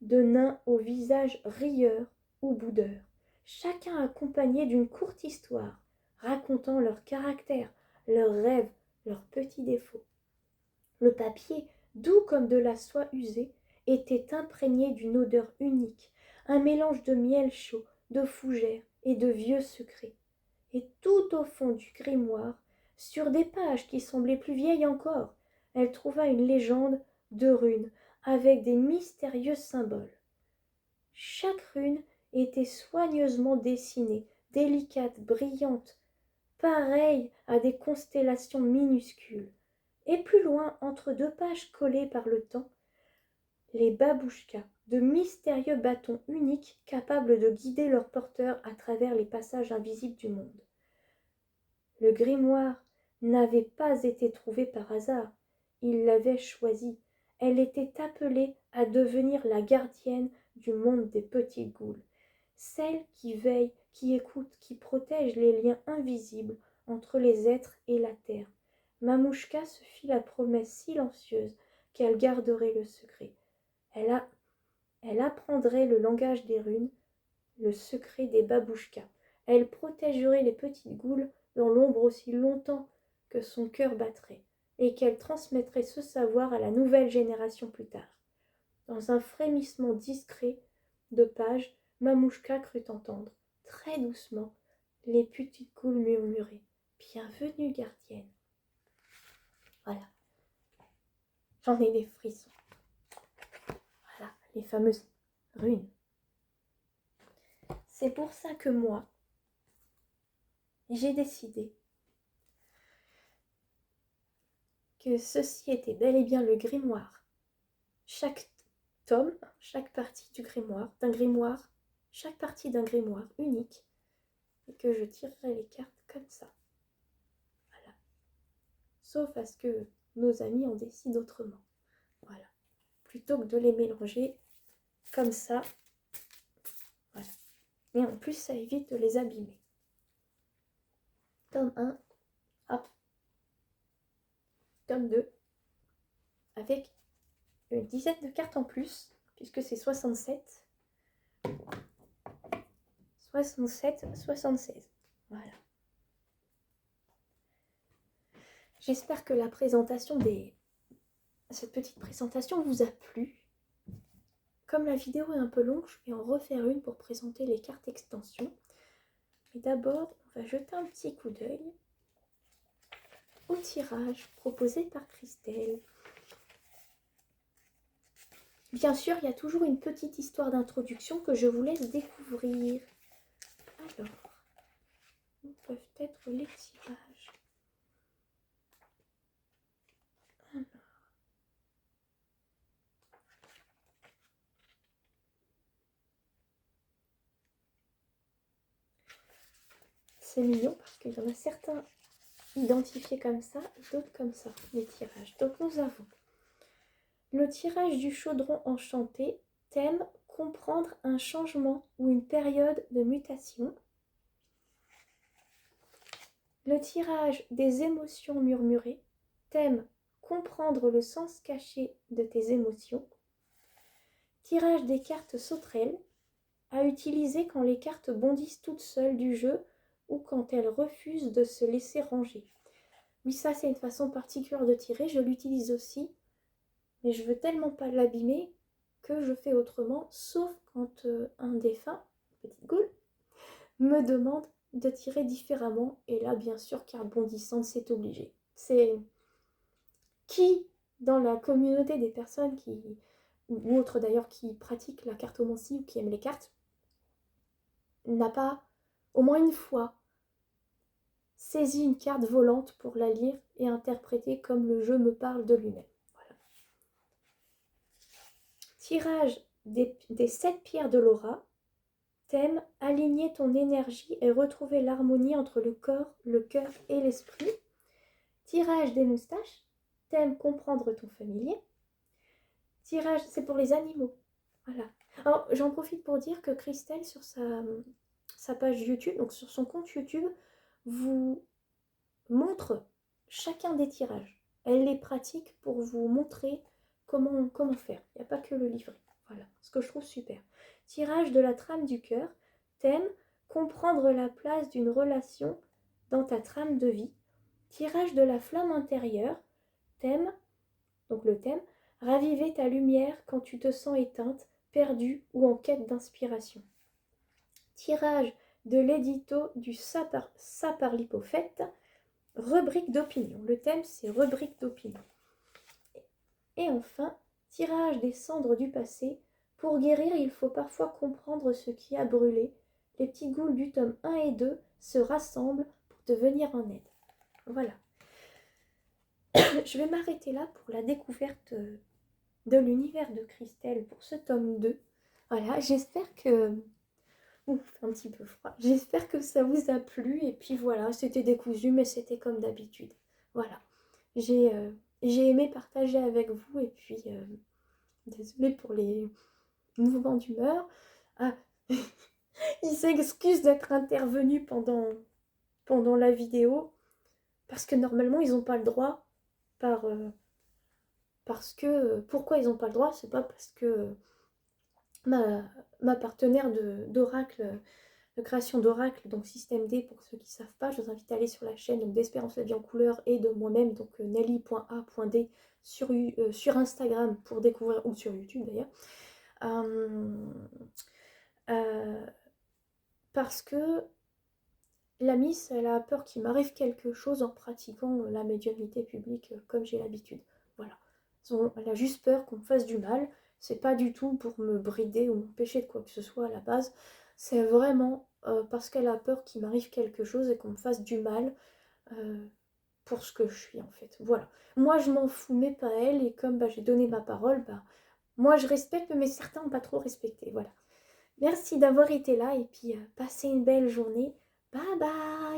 de nains au visage rieur ou boudeur, chacun accompagné d'une courte histoire, racontant leur caractère, leurs rêves, leurs petits défauts. Le papier, doux comme de la soie usée, était imprégné d'une odeur unique, un mélange de miel chaud, de fougères et de vieux secrets. Et tout au fond du grimoire, sur des pages qui semblaient plus vieilles encore, elle trouva une légende de runes avec des mystérieux symboles. Chaque rune était soigneusement dessinée, délicate, brillante, pareille à des constellations minuscules. Et plus loin, entre deux pages collées par le temps, les babouchkas, de mystérieux bâtons uniques capables de guider leurs porteurs à travers les passages invisibles du monde. Le grimoire n'avait pas été trouvé par hasard, il l'avait choisie. Elle était appelée à devenir la gardienne du monde des petites goules, celle qui veille, qui écoute, qui protège les liens invisibles entre les êtres et la terre. Mamouchka se fit la promesse silencieuse qu'elle garderait le secret. Elle apprendrait le langage des runes, le secret des babouchkas. Elle protégerait les petites goules dans l'ombre aussi longtemps que son cœur battrait, et qu'elle transmettrait ce savoir à la nouvelle génération plus tard. Dans un frémissement discret de pages, Mamouchka crut entendre, très doucement, les petites goules murmurer « Bienvenue, gardienne !» Voilà. J'en ai des frissons. Voilà, les fameuses runes. C'est pour ça que moi, j'ai décidé que ceci était bel et bien le grimoire. Chaque tome, chaque partie du grimoire, chaque partie d'un grimoire unique, et que je tirerai les cartes comme ça. Voilà. Sauf à ce que nos amis en décident autrement. Voilà. Plutôt que de les mélanger comme ça. Voilà. Et en plus, ça évite de les abîmer. Tome 1, hop. Tome 2, avec une dizaine de cartes en plus, puisque c'est 67. 67, 76. Voilà. J'espère que la présentation cette petite présentation vous a plu. Comme la vidéo est un peu longue, je vais en refaire une pour présenter les cartes extensions. Mais d'abord, on va jeter un petit coup d'œil au tirage proposé par Christelle. Bien sûr, il y a toujours une petite histoire d'introduction que je vous laisse découvrir. Alors, où peuvent être les tirages? Alors. C'est mignon parce qu'il y en a certains identifiés comme ça et d'autres comme ça, les tirages. Donc nous avons le tirage du chaudron enchanté, thème comprendre un changement ou une période de mutation. Le tirage des émotions murmurées, thème comprendre le sens caché de tes émotions. Tirage des cartes sauterelles, à utiliser quand les cartes bondissent toutes seules du jeu ou quand elles refusent de se laisser ranger. Oui, ça c'est une façon particulière de tirer, je l'utilise aussi, mais je veux tellement pas l'abîmer que je fais autrement, sauf quand un défunt, petite goule, me demande de tirer différemment, et là bien sûr carte bondissante c'est obligé. C'est qui dans la communauté des personnes ou autres d'ailleurs qui pratiquent la cartomancie ou qui aiment les cartes n'a pas au moins une fois saisi une carte volante pour la lire et interpréter comme le jeu me parle de lui-même. Voilà. Tirage des 7 pierres de l'aura. Thème aligner ton énergie et retrouver l'harmonie entre le corps, le cœur et l'esprit. Tirage des moustaches. Thème comprendre ton familier. Tirage, c'est pour les animaux. Voilà. Alors, j'en profite pour dire que Christelle, sur sa page YouTube, donc sur son compte YouTube, vous montre chacun des tirages. Elle les pratique pour vous montrer comment faire. Il n'y a pas que le livret. Voilà, ce que je trouve super. Tirage de la trame du cœur. Thème, comprendre la place d'une relation dans ta trame de vie. Tirage de la flamme intérieure. Thème, donc le thème, raviver ta lumière quand tu te sens éteinte, perdue ou en quête d'inspiration. Tirage de l'édito du Saparlipofète. Rubrique d'opinion. Le thème, c'est rubrique d'opinion. Et enfin, tirage des cendres du passé. Pour guérir, il faut parfois comprendre ce qui a brûlé. Les petits ghouls du tome 1 et 2 se rassemblent pour te venir en aide. Voilà. Je vais m'arrêter là pour la découverte de l'univers de Christelle pour ce tome 2. Voilà, j'espère que... Ouf, un petit peu froid. J'espère que ça vous a plu. Et puis voilà, c'était décousu, mais c'était comme d'habitude. Voilà. J'ai aimé partager avec vous. Et puis, désolée pour les mouvements d'humeur. Ah, il s'excuse d'être intervenu pendant la vidéo. Parce que normalement, ils n'ont pas le droit. Parce que... Pourquoi ils n'ont pas le droit? C'est pas parce que ma partenaire d'Oracle... de création d'Oracle, donc Système D pour ceux qui ne savent pas, je vous invite à aller sur la chaîne d'Espérance la vie en couleur et de moi-même, donc nelly.a.d sur Instagram pour découvrir, ou sur YouTube d'ailleurs, parce que la Miss, elle a peur qu'il m'arrive quelque chose en pratiquant la médiumnité publique comme j'ai l'habitude. Voilà. Elle a juste peur qu'on me fasse du mal. C'est pas du tout pour me brider ou m'empêcher de quoi que ce soit à la base. C'est vraiment parce qu'elle a peur qu'il m'arrive quelque chose et qu'on me fasse du mal pour ce que je suis en fait. Voilà. Moi je m'en fous, mais pas elle. Et comme j'ai donné ma parole, moi je respecte, mais certains n'ont pas trop respecté. Voilà. Merci d'avoir été là et puis passez une belle journée. Bye bye.